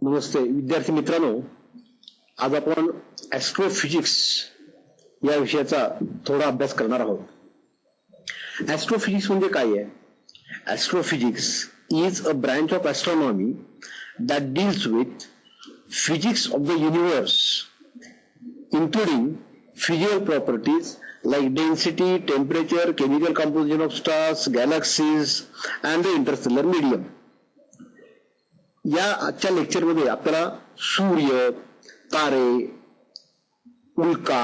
नमस्ते विद्यार्थी मित्रांनो, आज आपण ॲस्ट्रोफिजिक्स या विषयाचा थोडा अभ्यास करणार आहोत. ॲस्ट्रोफिजिक्स म्हणजे काय आहे? Astrophysics is a branch of astronomy that deals with physics of the universe including physical properties like density, temperature, chemical composition of stars, galaxies and the interstellar medium. या आजच्या लेक्चरमध्ये आपल्याला सूर्य, तारे, उल्का,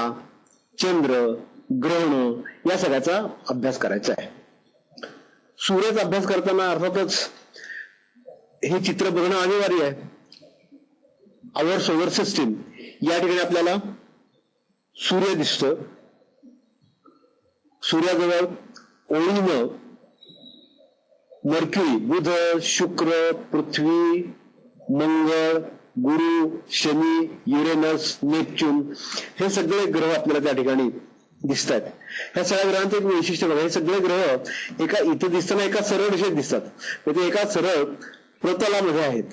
चंद्र, ग्रहण या सगळ्याचा अभ्यास करायचा आहे. सूर्याचा अभ्यास करताना अर्थातच हे चित्र बघणं अनिवार्य आहे. आवर सोलर सिस्टीम या ठिकाणी आपल्याला सूर्य दिसतो. सूर्याजवळ ओळीनं मर्क्युरी, बुध, शुक्र, पृथ्वी, मंगळ, गुरु, शनी, युरेनस, नेपच्यून हे सगळे ग्रह आपल्याला त्या ठिकाणी दिसत आहेत. ह्या सगळ्या ग्रहांचं एक वैशिष्ट्य बघा, हे सगळे ग्रह एका इथं दिसताना एका सरळ दिशेत दिसतात, ते एका सरळ प्रतलामध्ये आहेत.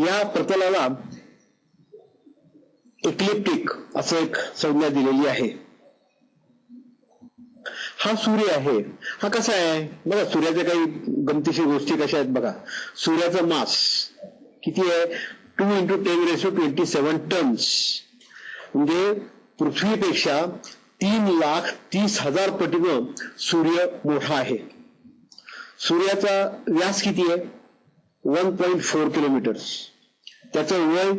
या प्रतलाला इक्लिप्टिक असं एक संज्ञा दिलेली आहे. हा सूर्य आहे. हा कसा आहे बघा, सूर्याच्या काही गमतीशीर गोष्टी कशा आहेत बघा. सूर्याचं मास किती आहे? 2 × 10⁻27 टन्स, म्हणजे पृथ्वीपेक्षा 3,30,000 पटीनं सूर्य मोठा आहे. सूर्याचा व्यास किती आहे? 1.4 किलोमीटर्स. त्याचं वय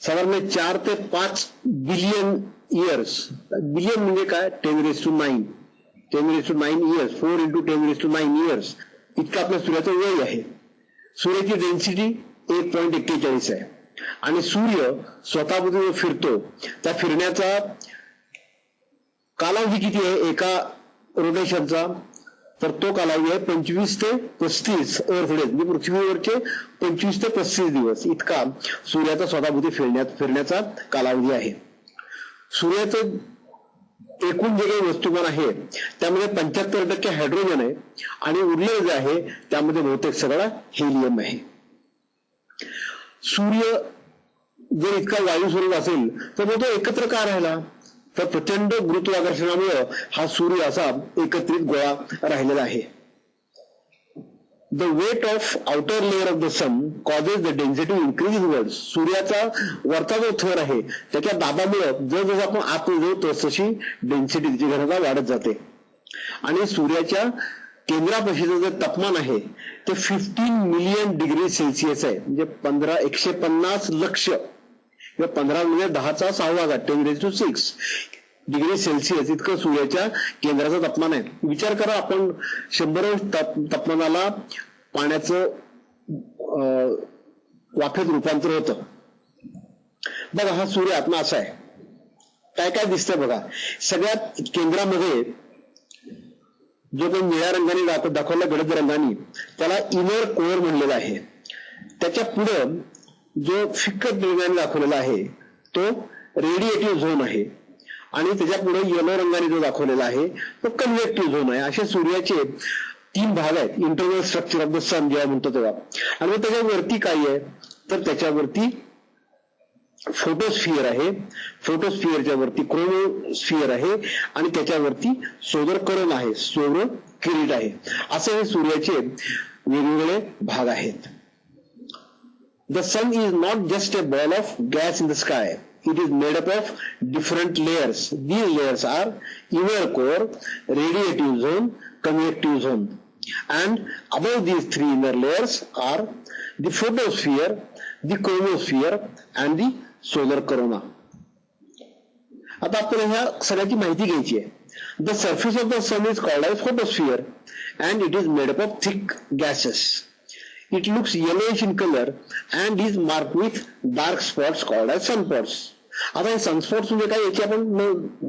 साधारण 4 ते 5 बिलियन इयर्स. बिलियन म्हणजे काय? 10⁹ 10⁹ इयर्स. 4 × 10⁹ इयर्स इतकं आपल्या सूर्याचं वय आहे. सूर्याची डेन्सिटी 1.41 आहे. आणि सूर्य स्वतःभोवती जो फिरतो त्या फिरण्याचा कालावधी किती आहे एका रोटेशनचा? तर तो कालावधी आहे 25 ते 35 अर्थ डेज, म्हणजे पृथ्वीवरचे 25 ते 35 दिवस इतका सूर्याचा स्वतःभोवती फिरण्याचा कालावधी आहे. सूर्याचं एकूण जे काही वस्तुमान आहे त्यामध्ये 75% हायड्रोजन आहे आणि उरलेलं जे आहे त्यामध्ये बहुतेक सगळा हेलियम आहे. सूर्य जर इतका वायू स्वरूप असेल तर मग तो एकत्र का राहिला? तर प्रचंड गुरुत्वाकर्षणामुळे हा सूर्य असा एकत्रित गोळा राहिलेला आहे. The weight of outer layer of the sun causes the density increase inwards. सूर्याचा वरचा जो थर आहे त्याच्या दाबामुळे जसं आपण आतमध्ये जाऊ तशी डेन्सिटी, तिची घनता वाढत जाते. आणि सूर्याच्या केंद्रापाशीचं जे तापमान आहे ते 15 मिलियन डिग्री सेल्सिअस आहे, म्हणजे 150 लक्ष किंवा 15 म्हणजे 10⁶ डिग्री सेल्सिअस इतकं सूर्याच्या केंद्राचं तापमान आहे. विचार करा, आपण 100 तापमानाला पाण्याचं वाफेत रूपांतर होतं. बघा, हा सूर्य आत्मा असा आहे. काय काय दिसतंय बघा. सगळ्यात केंद्रामध्ये जो काही निळ्या रंगाने दाखवला गडद रंगाने त्याला इनर कोअर म्हणलेला आहे. त्याच्या पुढं जो फिक्कट रंगाने दाखवलेला आहे तो रेडिएटिव्ह झोन आहे आणि त्याच्या पुढे येलो रंगाने जो दाखवलेला आहे तो कन्व्हेक्टिव्ह झोन आहे. असे सूर्याचे 3 भाग आहेत. इंटरनल स्ट्रक्चर ऑफ द सन जेव्हा म्हणतो तेव्हा. आणि मग त्याच्यावरती काय आहे तर त्याच्यावरती फोटोस्फिअर आहे. फोटोस्फिअरच्या वरती क्रोमोस्फिअर आहे आणि त्याच्यावरती सोलर करोना आहे, सौर किरीट आहे. असे हे सूर्याचे वेगवेगळे भाग आहेत. The sun is not just a ball of gas in the sky. It is made up of different layers. These layers are inner core, radiative zone, convective zone. And above these 3 inner layers are the photosphere, the chromosphere and the solar corona. आता आपल्याला ह्या सगळ्याची माहिती घ्यायची आहे. The surface of the sun is called as photosphere and it is made up of thick gases. It looks yellowish in color and is marked with dark spots called as sunspots. आता हे sunspots म्हणजे काय याची आपण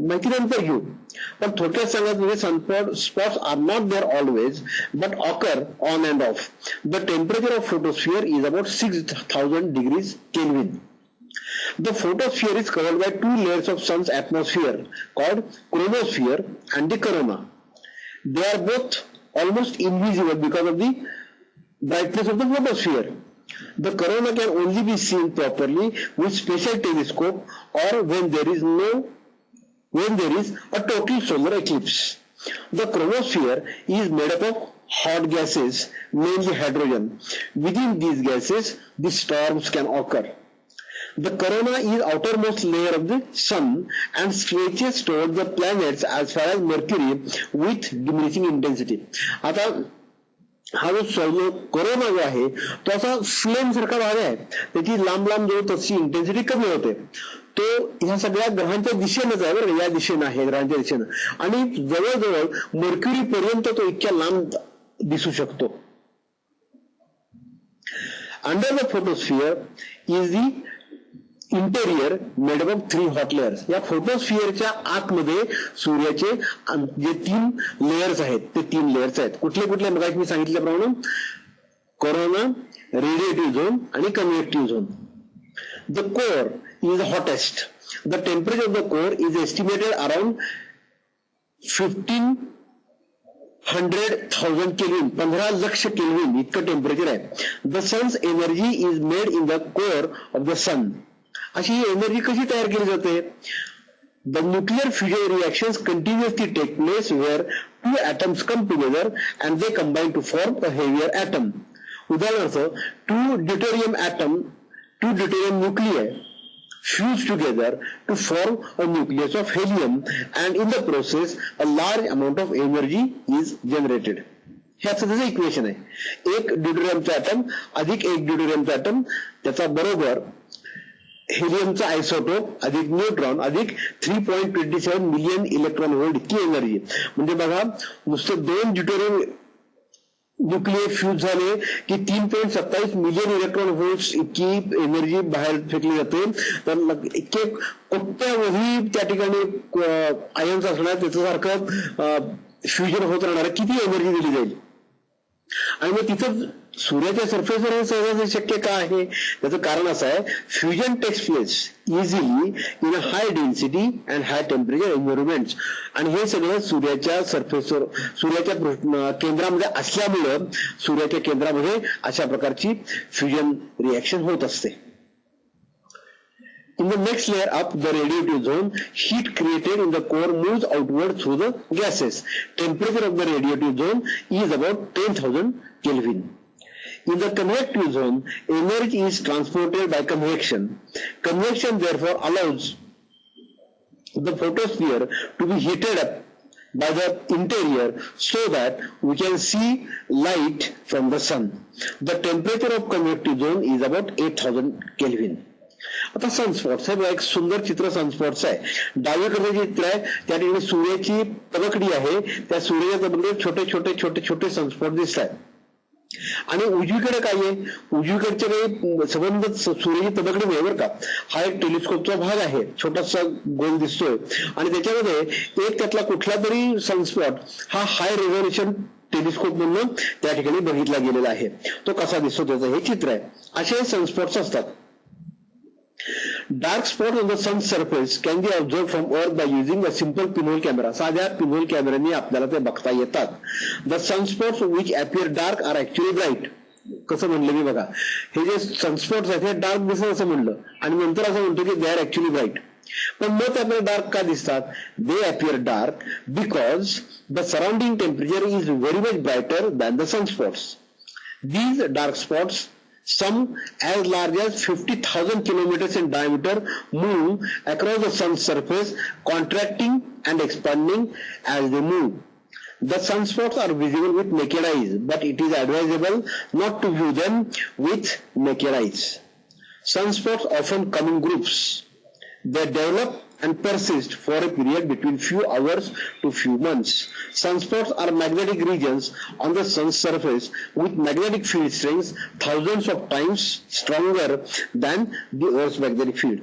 माहिती नंतर घेऊ, पण थोडक्यात सांगायचं म्हणजे sunspots are not there always but occur on and off. The temperature of photosphere is about 6000 degrees Kelvin. The photosphere is covered by 2 layers of sun's atmosphere called chromosphere and the corona. They are both almost invisible because of the brightness of the photosphere. The corona can only be seen properly with special telescope or when there is a total solar eclipse. The chromosphere is made up of hot gases, mainly hydrogen. Within these gases, the storms can occur. The corona is outermost layer of the sun and stretches toward the planets as far as Mercury with diminishing intensity. आता हा जो corona जो आहे तो असा flame सारखा भाग आहे, त्याची लांब लांब जो तशी इंटेन्सिटी कमी होते. तो ह्या सगळ्या ग्रहांच्या दिशेनेच आहे बरं, या दिशेनं आहे, ग्रहांच्या दिशेनं, आणि जवळजवळ मर्क्युरी पर्यंत तो इतक्या लांब दिसू शकतो. Under the photosphere is the interior made up of 3 hot layers. या फोटोस्फिअरच्या आतमध्ये सूर्याचे जे 3 लेयर्स आहेत ते 3 लेयर्स आहेत. कुठले कुठले मग मी सांगितल्याप्रमाणे कोरोना, रेडिएटिव्ह झोन आणि convective zone. The core is the hottest. The temperature of the core is estimated around 15,000 Kelvin, 15 lakh Kelvin इतकं टेम्परेचर आहे. The sun's energy is made in the core of the sun. अशी ही energy कशी तयार केली जाते? The nuclear fusion reactions continuously take place where 2 atoms come together and they combine to form a heavier atom. उदाहरणार्थ 2 deuterium nuclei fuse together to form a nucleus of helium and in the process a large amount of energy is generated. हे असं त्याचं equation आहे. एक ड्यूटेरियमचा item अधिक एक ड्यूटेरियमचा item त्याचा बरोबर हेलियमचा आयसोटोप अधिक न्यूट्रॉन अधिक 3.27 मिलियन इलेक्ट्रॉन व्होल्ट इतकी एनर्जी. म्हणजे बघा, नुसतं 2 ड्यूटेरियम न्यूक्लियर फ्यूज झाले की 3.27 मिलियन इलेक्ट्रॉन व्होल्ट्स इतकी एनर्जी बाहेर फेकली जाते. तर इतके कोट्यावधी त्या ठिकाणी आयन्स असणार, त्याच्यासारखं फ्युजन होत राहणार, किती एनर्जी दिली जाईल. आणि मग तिथं सूर्याच्या सरफेसवर हे सहज शक्य का आहे? त्याचं कारण असं आहे, fusion takes place easily in a high density and high temperature environments. आणि हे सगळं सूर्याच्या सरफेसवर, सूर्याच्या केंद्रामध्ये असल्यामुळं सूर्याच्या केंद्रामध्ये अशा प्रकारची फ्युजन रिॲक्शन होत असते. In the next layer up, the radiative zone, heat created in the core moves outward through the gases. Temperature of the radiative zone is about 10,000 Kelvin. In the convective zone, energy is transported by convection. Convection therefore allows the photosphere to be heated up by the interior so that we can see light from the sun. The temperature of convective zone is about 8,000 Kelvin. आता sunspots हे एक सुंदर चित्र sunspots आहे. डावीकडे जे चित्र आहे त्या ठिकाणी सूर्याची तबकडी आहे, त्या सूर्याच्या तबकडीवर छोटे छोटे छोटे छोटे सनस्पॉट दिसत आहेत. आणि उजवीकडे काय आहे? उजवीकडच्या काही संबंध सूर्याची तबकडी नाही बरं का. हा एक टेलिस्कोपचा भाग आहे, छोटासा गोल दिसतोय, आणि त्याच्यामध्ये एक त्यातला कुठला तरी सनस्पॉट हा हाय रेझोल्युशन टेलिस्कोप म्हणून त्या ठिकाणी बघितला गेलेला आहे. तो कसा दिसतो त्याचं हे चित्र आहे. असे सनस्पॉट्स असतात. Dark spots on the sun's surface can be observed from Earth by using a simple pinhole camera. साध्या पिनहोल कॅमेऱ्याने आपल्याला ते बघता येतात. The sunspots which appear dark are actually bright. कसं म्हणलं मी बघा, हे जे सनस्पॉट्स आहेत हे डार्क दिसत असं म्हणलं आणि नंतर असं म्हणतो की दे आर ऍक्च्युअली ब्राईट. पण मग ते आपल्याला डार्क का दिसतात? They appear dark because the surrounding temperature is very much brighter than the sunspots. These dark spots, some as large as 50,000 kilometers in diameter, move across the sun's surface, contracting and expanding as they move. The sunspots are visible with naked eyes, but it is advisable not to view them with naked eyes. Sunspots often come in groups. They develop and persist for a period between few hours to few months. Sunspots are magnetic regions on the sun's surface with magnetic field strengths thousands of times stronger than the Earth's magnetic field.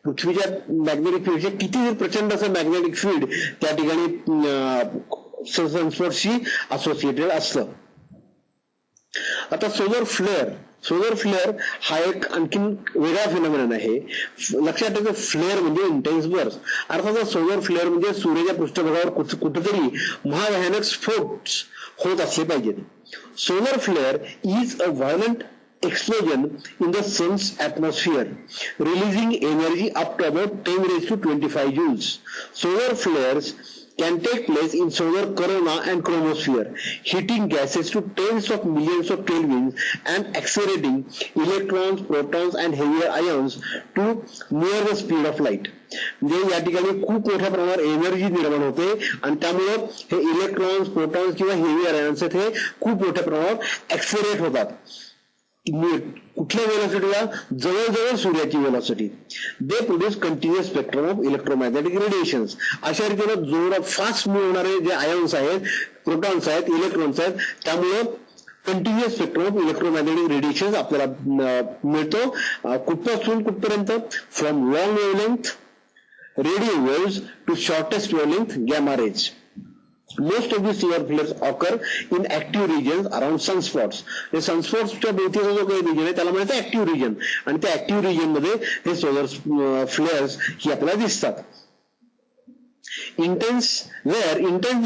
पृथ्वीच्या magnetic फील्डचे किती प्रचंड असं magnetic field त्या ठिकाणी सनस्पॉटशी associated असतं. आता solar flare हा एक आणखीन वेगळा फिनॉमिनन आहे. लक्षात ठेवा, फ्लेअर म्हणजे इंटेन्स बर्स्ट. अर्थात सोलर फ्लेअर म्हणजे सूर्याच्या पृष्ठभागावर कुठेतरी महाभयानक स्फोट होत असले पाहिजेत. Solar flare is a violent explosion in the sun's atmosphere, releasing energy up to about 10 raised to 25 joules. Solar flares can take place in solar corona and chromosphere, heating gases to tens of millions of kelvins and accelerating electrons, protons and heavier ions to near the speed of light. म्हणजे या ठिकाणी खूप मोठ्या प्रमाणावर energy निर्माण होते आणि त्यामुळे हे इलेक्ट्रॉन्स, प्रोटॉन्स किंवा हेवी आयन्स हे खूप मोठ्या प्रमाणावर ऍक्सेलरेट होतात. कुठल्या वेलॉसिटीला? जवळजवळ सूर्याची velocity. They produce continuous spectrum of electromagnetic radiations. अशा रीतीने जोरात फास्ट मूव्ह होणारे जे आयन्स आहेत, प्रोटॉन्स आहेत, इलेक्ट्रॉन्स आहेत, त्यामुळं continuous spectrum of electromagnetic radiation आपल्याला मिळतो. कुठपासून कुठपर्यंत? From long wavelength radio waves to shortest wavelength gamma rays. Most of these solar flares occur in active regions around sunspots. हे सनस्पॉट्सच्या भोवतीचा जो काही रिजन आहे त्याला म्हणतात ऍक्टिव्ह रिजन, आणि त्या ऍक्टिव्ह रिजन मध्ये हे सोलर फ्लेअर्स ही आपल्याला दिसतात. Intense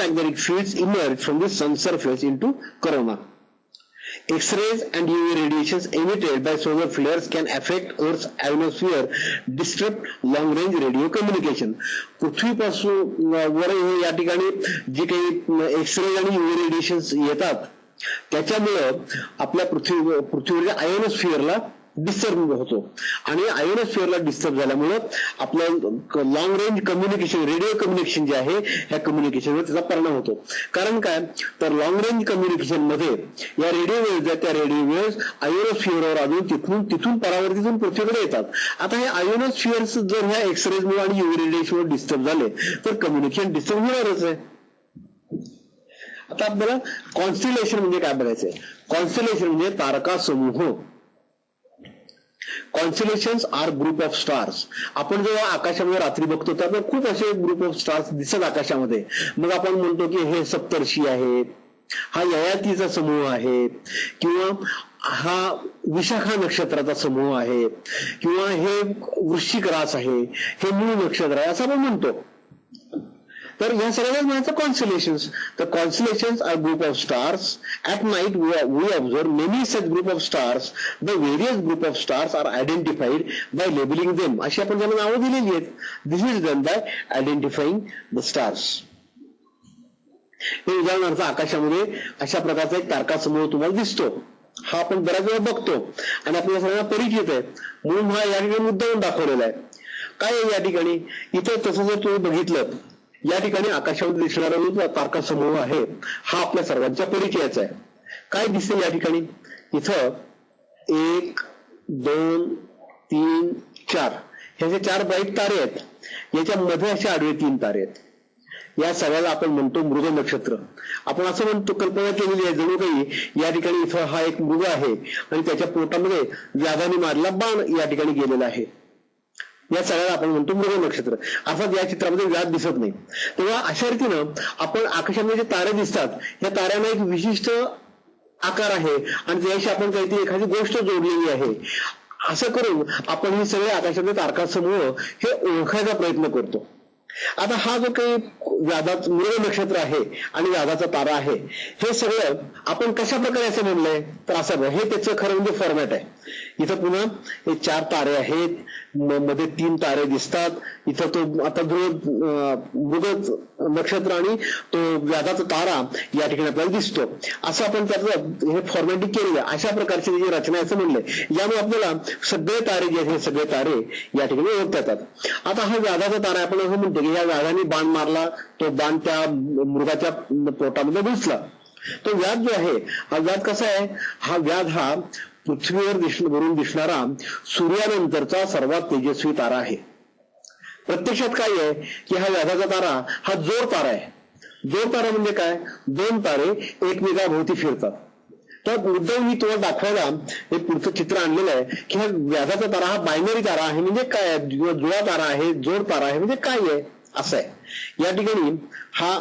magnetic fields emerge from the sun surface into corona. X-rays and UV radiations emitted by solar flares can affect Earth's ionosphere, disrupt long-range radio communication. पृथ्वीपासून वर या ठिकाणी जी काही एक्सरे आणि UV रेडिएशन्स येतात त्याच्यामुळं आपल्या पृथ्वीवरच्या आयोनोस्फिअरला डिस्टर्ब होतो, आणि आयोनोस्फिअरला डिस्टर्ब झाल्यामुळं आपलं long range communication, radio communication जे आहे ह्या कम्युनिकेशनवर त्याचा परिणाम होतो. कारण काय? तर लॉंग रेंज कम्युनिकेशन मध्ये या रेडिओ वेव्हज आहेत, त्या रेडिओ वेव्हज आयोनोस्फिअरवर अजून तिथून परावर्तीतून पृथ्वीकडे येतात. आता हे आयोनोस्फिअर्स जर ह्या एक्सरेजमुळे आणि UV रेडिएशनवर डिस्टर्ब झाले तर कम्युनिकेशन डिस्टर्ब होणारच आहे. आता आपल्याला कॉन्स्टिलेशन म्हणजे काय बघायचंय. कॉन्स्टिलेशन म्हणजे तारका समूह. कॉन्स्टिलेशन्स आर ग्रुप ऑफ स्टार्स. आपण जेव्हा आकाशामध्ये रात्री बघतो त्यामुळे खूप असे ग्रुप ऑफ स्टार्स दिसत आकाशामध्ये. मग आपण म्हणतो की हे सप्तर्षी आहेत, हा ययातीचा समूह आहे, किंवा हा विशाखा नक्षत्राचा समूह आहे, किंवा हे वृश्चिक रास आहे, हे मूळ नक्षत्र आहे, असं आपण म्हणतो. तर या सगळ्याला म्हणायचं कॉन्स्टिलेशन्स. तर constellations are group of stars. At night we observe many such group of stars. The various group of stars are identified by labelling them. अशी आपण त्यांना नावं दिलेली आहेत. This is done by identifying the stars. हे उदाहरणार्थ आकाशामध्ये अशा प्रकारचा एक तारका समूह तुम्हाला दिसतो. हा आपण बऱ्याच वेळा बघतो आणि आपल्या सगळ्यांना परिचित आहे, म्हणून हा या ठिकाणी मुद्दाम दाखवलेला आहे. काय आहे या ठिकाणी? इथं तसं जर तुम्ही बघितलं, या ठिकाणी आकाशामध्ये दिसणारा जो तारका समूह आहे हा आपल्या सर्वांच्या परिचयाचा आहे. काय दिसते या ठिकाणी? इथं 1, 2, 3, 4 हे जे 4 ब्राईट तारे आहेत, याच्यामध्ये असे आडवे 3 तारे आहेत. या सगळ्याला आपण म्हणतो मृग नक्षत्र. आपण असं म्हणतो, कल्पना केलेली आहे जणू काही या ठिकाणी इथं हा एक मृग आहे आणि त्याच्या पोटामध्ये व्याधाने मारला बाण या ठिकाणी गेलेला आहे. या सगळ्याला आपण म्हणतो मृग नक्षत्र. अर्थात या चित्रामध्ये व्याध दिसत नाही. तेव्हा अशा रीतीनं आपण आकाशामध्ये जे तारे दिसतात या ताऱ्यांना एक विशिष्ट आकार आहे आणि त्याशी आपण काहीतरी एखादी गोष्ट जोडलेली आहे. असं करून आपण हे सगळे आकाशातले तारका समूह हे ओळखायचा प्रयत्न करतो. आता हा जो काही व्याधाचा मृग नक्षत्र आहे आणि व्याधाचा तारा आहे, हे सगळं आपण कशा प्रकारे असं म्हणलंय तर असं हे त्याचं खरं म्हणजे फॉर्मॅट आहे. इथं पुन्हा हे 4 तारे आहेत, मध्ये 3 तारे दिसतात. इथं तो आता जो मृग नक्षत्र आणि तो व्याधाचा तारा या ठिकाणी आपल्याला दिसतो. असं आपण त्याचं हे फॉर्मॅटिंग केलेलं आहे. अशा प्रकारची जी रचना आहे असं म्हणलंय. यामुळे आपल्याला सगळे तारे जे आहेत हे सगळे तारे या ठिकाणी ओळखता येतात. आता हा व्याधाचा तारा आपण असं म्हणतो की या व्याधाने बाण मारला, तो बाण त्या मृगाच्या पोटामध्ये घुसला. तो व्याध जो आहे हा व्याध कसा आहे? हा व्याध हा पृथ्वीवर वरून दिसणारा सूर्यानंतरचा सर्वात तेजस्वी तारा आहे. प्रत्यक्षात काय आहे की हा व्याधाचा तारा हा जोड तारा आहे. जोड तारा म्हणजे काय? 2 तारे एकमेकाभोवती फिरतात. तर मुद्दाम मी तुम्हाला दाखवायला हे पुढचं चित्र आणलेलं आहे की हा व्याधाचा तारा हा बायनरी तारा आहे. म्हणजे काय आहे? जुळा तारा आहे, जोड तारा आहे म्हणजे काय आहे असं आहे. या ठिकाणी हा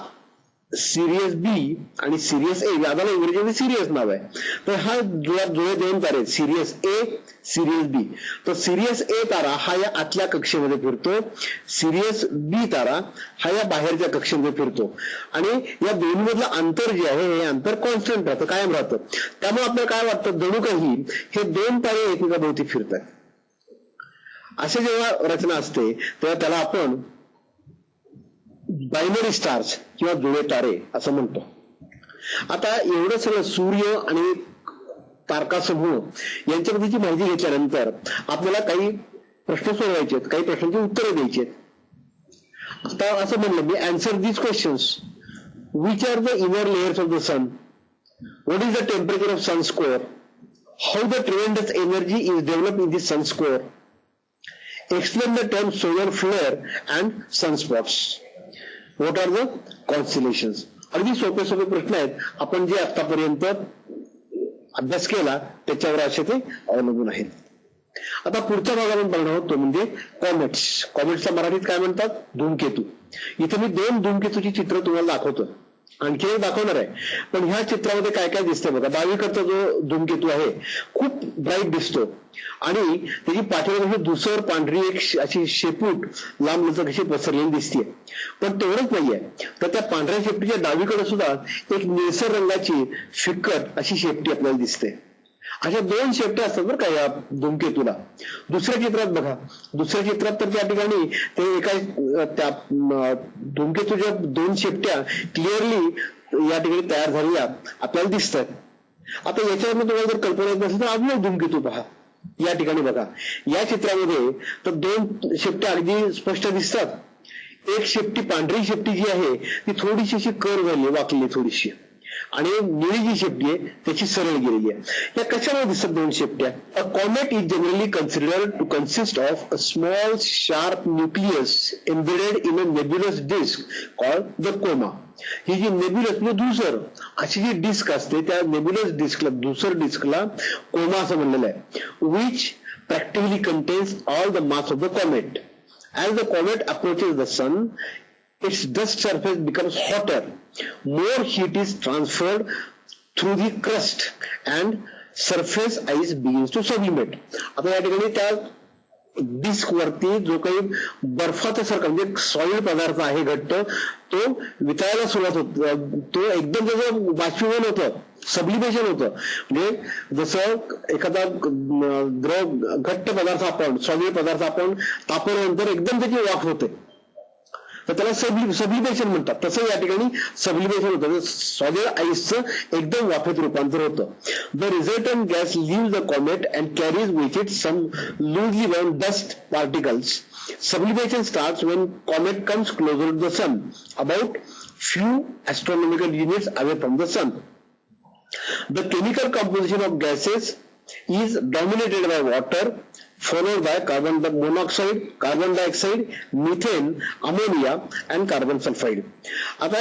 सिरियस बी आणि सिरियस ए, याला इंग्रजीमध्ये सिरियस नाव आहे. तर हा जुळे दोन तारे सिरियस ए, सिरियस बी. तर सिरियस ए तारा हा या आतल्या कक्षेमध्ये फिरतो, सिरियस बी तारा हा या बाहेरच्या कक्षेमध्ये फिरतो. आणि या दोन्हीमधलं अंतर जे आहे हे अंतर कॉन्स्टंट राहतं, कायम राहतं. त्यामुळे आपल्याला काय वाटतं, जणू काही हे दोन तारे एकमेकाभोवती फिरतात. असे जेव्हा रचना असते तेव्हा त्याला आपण बायनरी स्टार्स किंवा जुळे तारे असं म्हणतो. आता एवढं सगळं सूर्य आणि तारकासमूह यांच्याबद्दलची माहिती घेतल्यानंतर आपल्याला काही प्रश्न सोडवायचे आहेत, काही प्रश्नांची उत्तरे द्यायची आहेत. आता असं म्हणलं मी, answer these questions. Which are the inner layers of the sun? What is the temperature of sun's core? How the tremendous energy is develop in this sun's core? Explain the term solar flare and sunspots. What are the constellations? अगदी सोपे सोपे प्रश्न आहेत. आपण जे आतापर्यंत अभ्यास केला त्याच्यावर असे ते अवलंबून आहेत. आता पुढच्या भागामध्ये बघणार आहोत तो म्हणजे कॉमेट्स. कॉमेट्सला मराठीत काय म्हणतात? धूमकेतू. इथे मी दोन धूमकेतूची चित्र तुम्हाला दाखवतो, आणखी एक दाखवणार आहे. पण ह्या चित्रामध्ये काय काय दिसतंय बघा. डावीकडचा जो धूमकेतू आहे खूप ब्राईट दिसतो आणि त्याची पाठीमागे धुसर पांढरी एक अशी शेपूट लांब लचक अशी पसरलेली दिसते. पण तेवढंच नाहीये, तर त्या पांढऱ्या शेपटीच्या डावीकडे सुद्धा एक निळसर रंगाची फिक्कट अशी शेपटी आपल्याला दिसते. अशा दोन शेपट्या असतात बरं का या धूमकेतूला. दुसऱ्या चित्रात बघा, दुसऱ्या चित्रात तर त्या ठिकाणी ते एका त्या धूमकेतूच्या दोन शेपट्या क्लिअरली या ठिकाणी तयार झालेल्या आपल्याला दिसतात. आता याच्यावरून तुम्हाला जर कल्पना येत नसेल तर अजून एक धूमकेतू पहा. या ठिकाणी बघा, या चित्रामध्ये तर दोन शेपट्या अगदी स्पष्ट दिसतात. एक शेपटी, पांढरी शेपटी जी आहे ती थोडीशी अशी कर्व झाली, वाकली थोडीशी, आणि निळी जी शेपटी आहे त्याची सरळ गेलेली आहे. या कशामध्ये दिसतात दोन शेपट्या? A comet is generally considered to consist of a small sharp nucleus embedded in a nebulous disc called the coma. ही जी नेब्युलस म्हणजे धूसर अशी जी डिस्क असते त्या नेब्युलस डिस्कला, धूसर डिस्कला कोमा असं म्हणलेलं आहे. Which practically contains all the mass of the comet. As the comet approaches the sun, its dust surface becomes hotter. More heat is transferred through the crust and surface ice begins to sublimate. आता या ठिकाणी त्या disk वरती जो काही बर्फाचा सारखा म्हणजे सॉलिड पदार्थ आहे घट्ट, तो वितळायला सुरुवात होत, तो एकदम त्याचं बाष्पीभवन होतं, सब्लिमेशन होतं. म्हणजे जसं एखादा द्रव घट्ट पदार्थ आपण, सॉलिड पदार्थ आपण तापवल्यानंतर एकदम त्याची वाफ होते, तर त्याला सब्लिमेशन म्हणतात. तसं या ठिकाणी सब्लिमेशन होतं, सॉलिड आईसचं एकदम वाफेत रूपांतर होतं. The resultant gas leave the comet and carries with it some loosely bound dust particles. Sublimation starts when comet comes closer to the sun, about few astronomical units away from the sun. The chemical composition of gases is dominated by water, followed by carbon monoxide, carbon dioxide, methane, ammonia and carbon sulfide. आता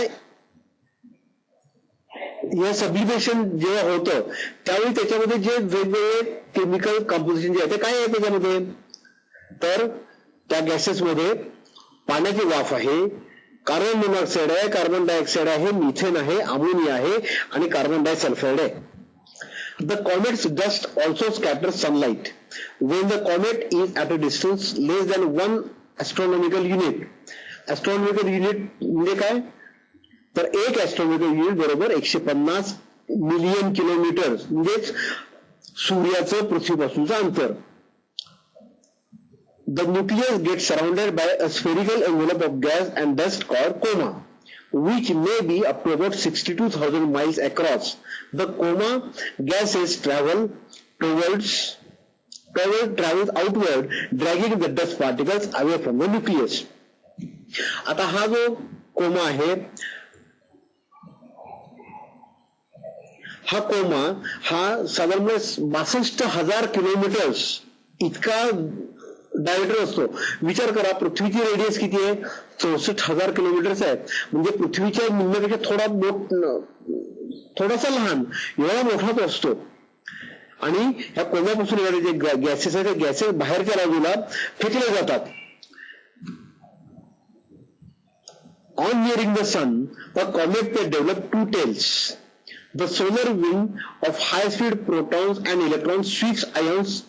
हे sublimation जेव्हा होतं त्यावेळी त्याच्यामध्ये जे वेगवेगळे chemical composition जे आहे ते काय आहे त्याच्यामध्ये, तर त्या गॅसेसमध्ये पाण्याची वाफ आहे, कार्बन मोनॉक्साईड आहे, कार्बन डायऑक्साईड आहे, मिथेन आहे, अमोनिया आहे आणि कार्बन डायसल्फाईड आहे. The comet's dust also scatters sunlight. When the comet is at a distance less than 1 astronomical unit. Astronomical unit म्हणजे काय, तर एक ॲस्ट्रॉनॉमिकल युनिट बरोबर 150 मिलियन किलोमीटर म्हणजेच सूर्याचं पृथ्वीपासूनचं अंतर. The nucleus gets surrounded by a spherical envelope of gas and dust called coma, which may be up to about 62,000 miles across. The coma gases travels outward, dragging the dust particles away from the nucleus. आता हा जो comma आहे, हा comma हा साधारण 62,000 kilometres इतका diameter असतो. विचार करा, पृथ्वीची रेडियस किती आहे, 64,000 किलोमीटर्स आहे. म्हणजे पृथ्वीच्या निम्म्यापेक्षा थोडासा लहान, एवढा मोठा तो असतो. आणि ह्या कोंब्यापासून येणारे जे गॅसेस आहेत, ते गॅसेस बाहेरच्या बाजूला फेकले जातात. On nearing the sun, a comet may develop two tails. The solar wind of high-speed protons and electrons sweeps ions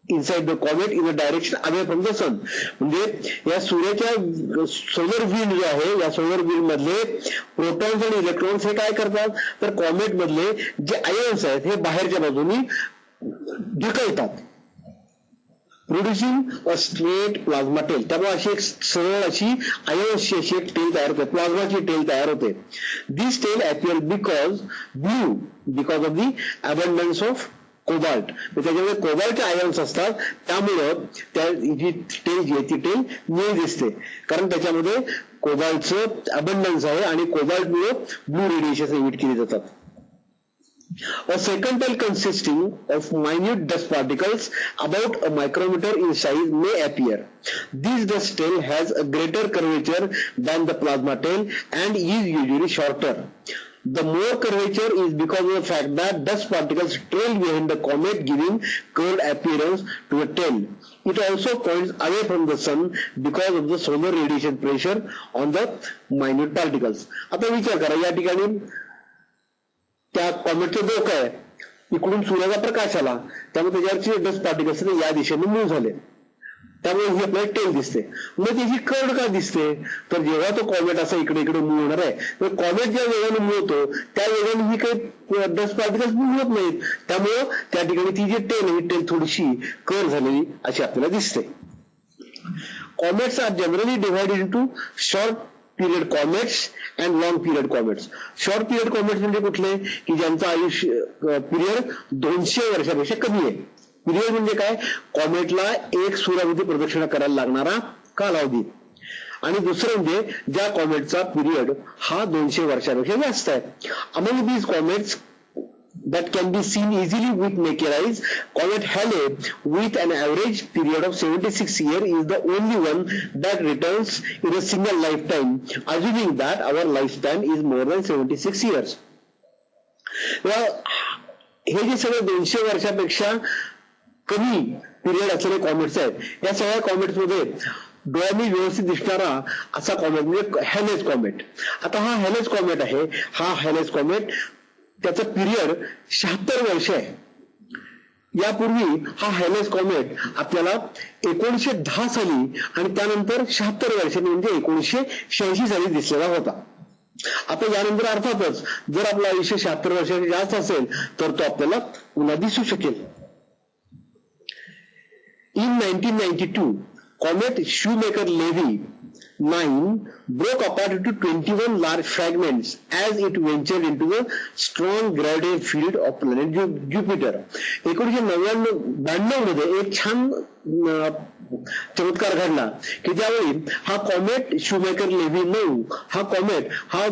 inside the comet in a direction away from the sun. म्हणजे या सूर्याच्या solar wind जो आहे, या solar wind मधले protons आणि electrons हे काय करतात, तर कॉमेट मधले जे आयन्स आहेत हे बाहेरच्या बाजूनी ढकलतात, producing a straight plasma tail. त्यामुळे अशी एक सरळ अशी आयन्सची अशी एक टेल तयार होते, प्लाझ्माची टेल तयार होते. This tail appear because of the abundance of cobalt. त्याच्यामध्ये कोबाल्टचे आयन्स असतात, त्यामुळं त्या जी टेल जी आहे ती टेल निळी दिसते, कारण त्याच्यामध्ये कोबाल्टचं अबंडन्स आहे आणि कोबाल्टमुळे ब्लू रेडिएशन इमिट केली जातात. A second tail consisting of minute dust particles about a micrometer in size may appear. This dust tail has a greater curvature than the plasma tail and is usually shorter. The more curvature is because of the fact that dust particles trail behind the comet, giving curved appearance to the tail. It also points away from the sun because of the solar radiation pressure on the minute particles. आता विचार करा, या ठिकाणी त्या कॉमेटचं डोकं आहे, इकडून सूर्याचा प्रकाश आला, त्यामुळे त्याच्यावरचे डस्ट पार्टिकल्स या दिशेने मूव्ह झाले, त्यामुळे ही आपल्याला टेल दिसते. मग त्याची कर्ड का दिसते, तर जेव्हा तो कॉमेट असा इकडे इकडे मूव्ह होणार आहे, तर कॉमेट ज्या वेगाने मूव्ह होतो त्या वेगाने ही काही डस्ट पार्टिकल्स मूव्ह होत नाहीत, त्यामुळं त्या ठिकाणी ती जी टेल आहे, टेल थोडीशी कर्ड झालेली अशी आपल्याला दिसते. Comets are generally divided into short period comets and long period comets. Short period comets म्हणजे कुठले, की ज्यांचं आयुष्य पिरियड 200 वर्षापेक्षा कमी आहे. पिरियड म्हणजे काय, कॉमेटला एक सूर्याभोवती प्रदक्षिणा करायला लागणारा कालावधी. आणि दुसरं म्हणजे ज्या कॉमेटचा पिरियड हा 200 वर्षापेक्षा जास्त आहे. Among these comets that can be seen easily with naked eyes, comet Halley with an average period of 76 years is the only one that returns in a single lifetime, assuming that our lifespan is more than 76 years. हे जे सगळे 200 वर्षापेक्षा कमी period असलेले comets आहेत, या सगळ्या comets मध्ये डोळ्यांनी व्यवस्थित दिसणारा असा कॉमेट म्हणजे हॅलेज कॉमेट. आता हा हॅलेज कॉमेट आहे, हा हॅलेज कॉमेट त्याचं पिरियड 76 वर्ष आहे. यापूर्वी हा हॅलेज कॉमेट आपल्याला 1910 साली आणि त्यानंतर 76 वर्षांनी म्हणजे 1986 साली दिसलेला होता. आता यानंतर अर्थातच जर आपलं आयुष्य 76 वर्षांनी जास्त असेल तर तो आपल्याला पुन्हा दिसू शकेल. In 1992 comet Shoemaker-Levy 9 broke apart into 21 large fragments as it ventured into the strong gravitational field of planet Jupiter. 1992 मध्ये एक छान चमत्कार घडला की त्यावेळी हा कॉमेट शूमेकर-लेव्ही 9 हा कॉमेट हा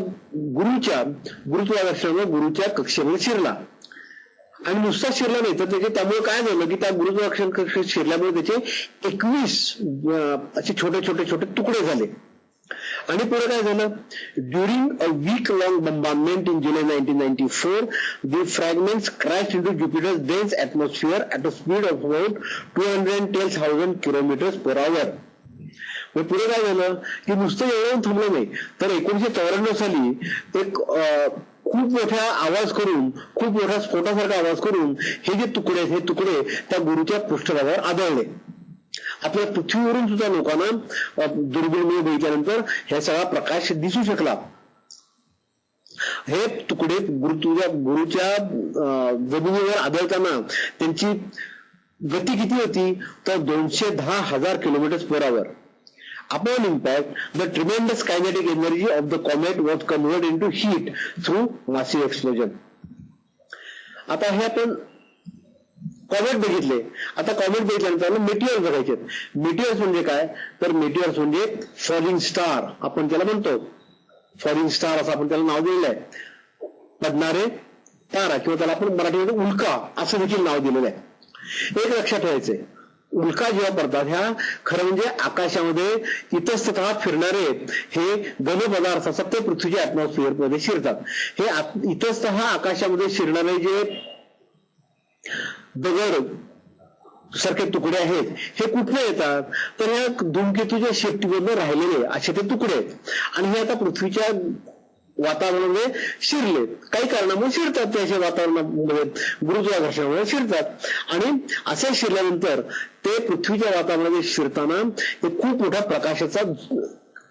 गुरुच्या गुरुत्वाकर्षणामुळे गुरुच्या कक्षेमध्ये शिरला. आणि नुसता शिरला नाही तर त्यामुळे काय झालं की त्या गुरुत्वाकर्षण कक्षेत शिरल्यामुळे त्याचे 21 असे छोटे छोटे छोटे तुकडे झाले. आणि पुढे काय झालं, during a week long bombardment in July 1994 the fragments crashed into Jupiter's dense atmosphere at a speed of about 210,000 kilometres per hour. मग पुढे काय झालं की नुसतं एवढं थांबलं नाही तर 1994 साली एक खूप मोठा आवाज करून, खूप मोठा स्फोटासारखा आवाज करून हे जे तुकडे आहेत हे तुकडे त्या गुरुच्या पृष्ठभागावर आदळले. आपल्या पृथ्वीवरून सुद्धा लोकांना दुर्बिणीने बघितल्यानंतर हे सगळा प्रकाश दिसू शकला. हे तुकडे गुरुच्या जमिनीवर आदळताना त्यांची गती किती होती तर 210,000 kilometre per hour. Upon impact, the tremendous kinetic energy of the comet was converted into heat through massive explosion. आता हे आपण कॉमेट बघितले. आता कॉमेट बघितल्यानंतर मेटिओर्स बघायचे. मेटिओर्स म्हणजे काय तर मेटिओर्स म्हणजे फॉलिंग स्टार आपण त्याला म्हणतो. फॉलिंग स्टार असं आपण त्याला नाव दिलेलं आहे. पडणारे तारा किंवा त्याला आपण मराठीमध्ये उल्का असं देखील नाव दिलेलं आहे. एक लक्षात ठेवायचंय, उल्का जेव्हा पडतात ह्या खरं म्हणजे आकाशामध्ये इतस्ततः फिरणारे हे घन पदार्थ असतात ते पृथ्वीच्या ऍटमॉस्फिअर मध्ये शिरतात. हे इतस्ततः आकाशामध्ये शिरणारे जे दगड सारखे तुकडे आहेत हे कुठले येतात, तर या धूमकेतूच्या शेपटीमधून राहिलेले असे ते तुकडे आहेत आणि हे आता पृथ्वीच्या वातावरणामध्ये शिरले, काही कारणामुळे शिरतात ते, अशा वातावरणामध्ये गुरुत्वाकर्षणामुळे शिरतात आणि असे शिरल्यानंतर ते पृथ्वीच्या वातावरणामध्ये शिरताना ते खूप मोठ्या प्रकाशाचा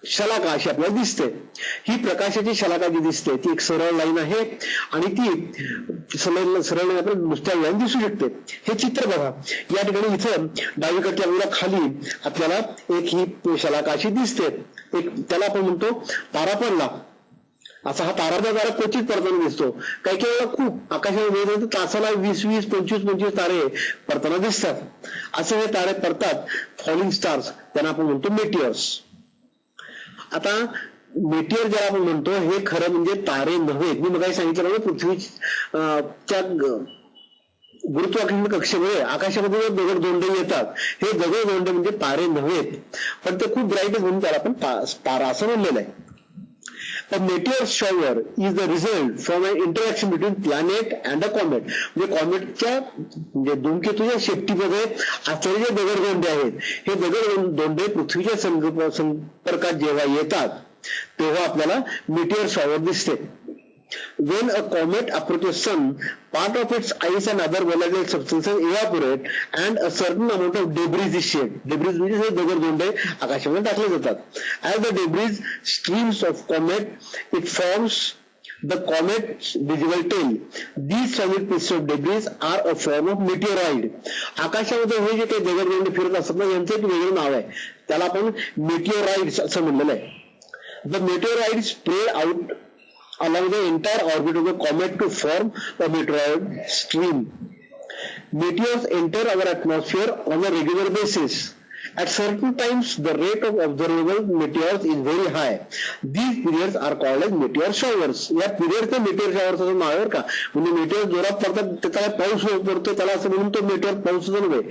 शलाका अशी आपल्याला दिसते. ही प्रकाशाची शलाका जी दिसते ती एक सरळ लाईन आहे आणि ती सरळ लाईन आपण नुसत्या लाईन दिसू शकते. हे चित्र बघा, या ठिकाणी इथं डावीकडच्या बाजूला खाली आपल्याला एक ही शलाका अशी दिसते, एक त्याला आपण म्हणतो तारा पडला. असा हा ताराचा तारा क्वचित पडताना दिसतो. काही काही वेळा खूप आकाशामध्ये तासाला 20-20, 25-25 तारे पडताना दिसतात. असे हे तारे पडतात, फॉलिंग स्टार्स, त्यांना आपण म्हणतो मेटिअर्स. आता मेटिअर ज्याला आपण म्हणतो हे खरं म्हणजे तारे नव्हे. मी मगाशी सांगितलं पृथ्वीच्या गुरुत्वाकर्षण कक्षेमुळे आकाशामध्ये दगडधोंडे येतात, हे दगडधोंडे म्हणजे तारे नव्हेत, पण ते खूप ब्राईट आहे म्हणून त्याला आपण तारा असं म्हणलेलं आहे. A meteor shower is the result from an interaction between planet and a comet. म्हणजे कॉमेटच्या म्हणजे धूमकेतूच्या शेपटीमध्ये असलेले जे दगडधोंडे आहेत, हे दगडधोंडे पृथ्वीच्या संपर्कात जेव्हा येतात तेव्हा आपल्याला meteor shower दिसते. When a comet approaches sun, part of its ice and other volatile substances evaporate and a certain amount of debris is shed. Debris म्हणजे हे दगडधोंडे आकाशामध्ये टाकले जातात. As the debris streams of comet, it forms the comet's visible tail. These solid pieces of debris are a form of meteoroid. आकाशामध्ये हे जे काही दगडधोंडे फिरत असतात ना, यांचं एक वेगळं नाव आहे, त्याला आपण meteoroids असं म्हणलेलं आहे. The meteoroids spread out along the entire orbit of the comet to form a meteoroid stream. Meteors enter our atmosphere on a regular basis. At certain times, the rate of observable meteors is very high. These periods are called as meteor showers. या period ते meteor showers असं नाव आहे का, म्हणजे meteor जोरात पडतात त्याला पाऊस पडतो, त्याला असं म्हणून तो meteor पाऊस नव्हे.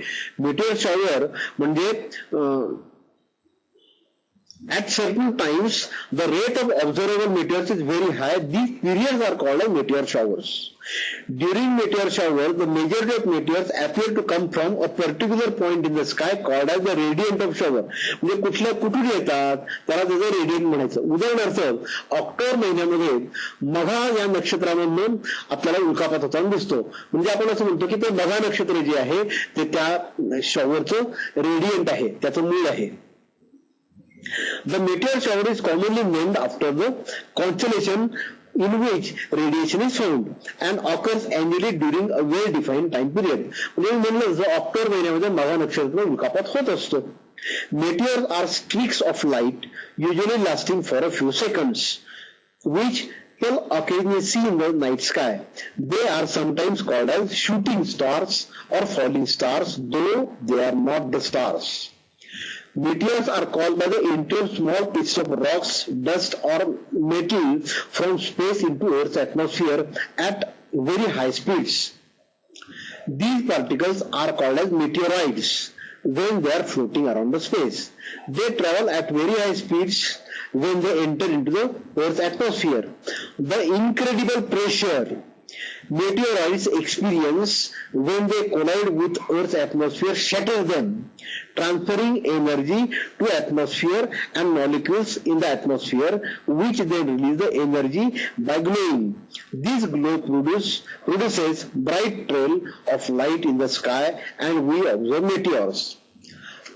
meteor shower म्हणजे at certain times the rate of observable meteors is very high. These periods are called as meteor showers. During meteor shower, the majority of meteors appear to come from a particular point in the sky called as the radiant of shower. म्हणजे कुठून येतात त्याला त्याचं radiant म्हणायचं. उदाहरणार्थ October महिन्यामध्ये मघा या नक्षत्रामधून आपल्याला उल्कापात होताना दिसतो. म्हणजे आपण असं म्हणतो की ते मघा नक्षत्र जे आहे ते त्या शॉवरचं रेडियंट आहे, त्याचं मूळ आहे. The meteor shower is commonly named after the constellation in which radiation is found and occurs annually during a well-defined time period. म्हणजे म्हणलं ऑक्टोबर महिन्यामध्ये मघा नक्षत्र उल्कापात होत असतो. Meteors are streaks of light usually lasting for a few seconds, which you'll occasionally see in the night sky. They are sometimes called as shooting stars or falling stars, though they are not the stars. Meteors are caused by the entry of small pieces of rocks, dust or metal from space into Earth's atmosphere at very high speeds. These particles are called as meteoroids when they are floating around the space. They travel at very high speeds when they enter into the Earth's atmosphere. The incredible pressure meteoroids experience when they collide with Earth's atmosphere shatters them, transferring energy to atmosphere and molecules in the atmosphere, which then release the energy by glowing. This glow produces bright trail of light in the sky and we observe meteors.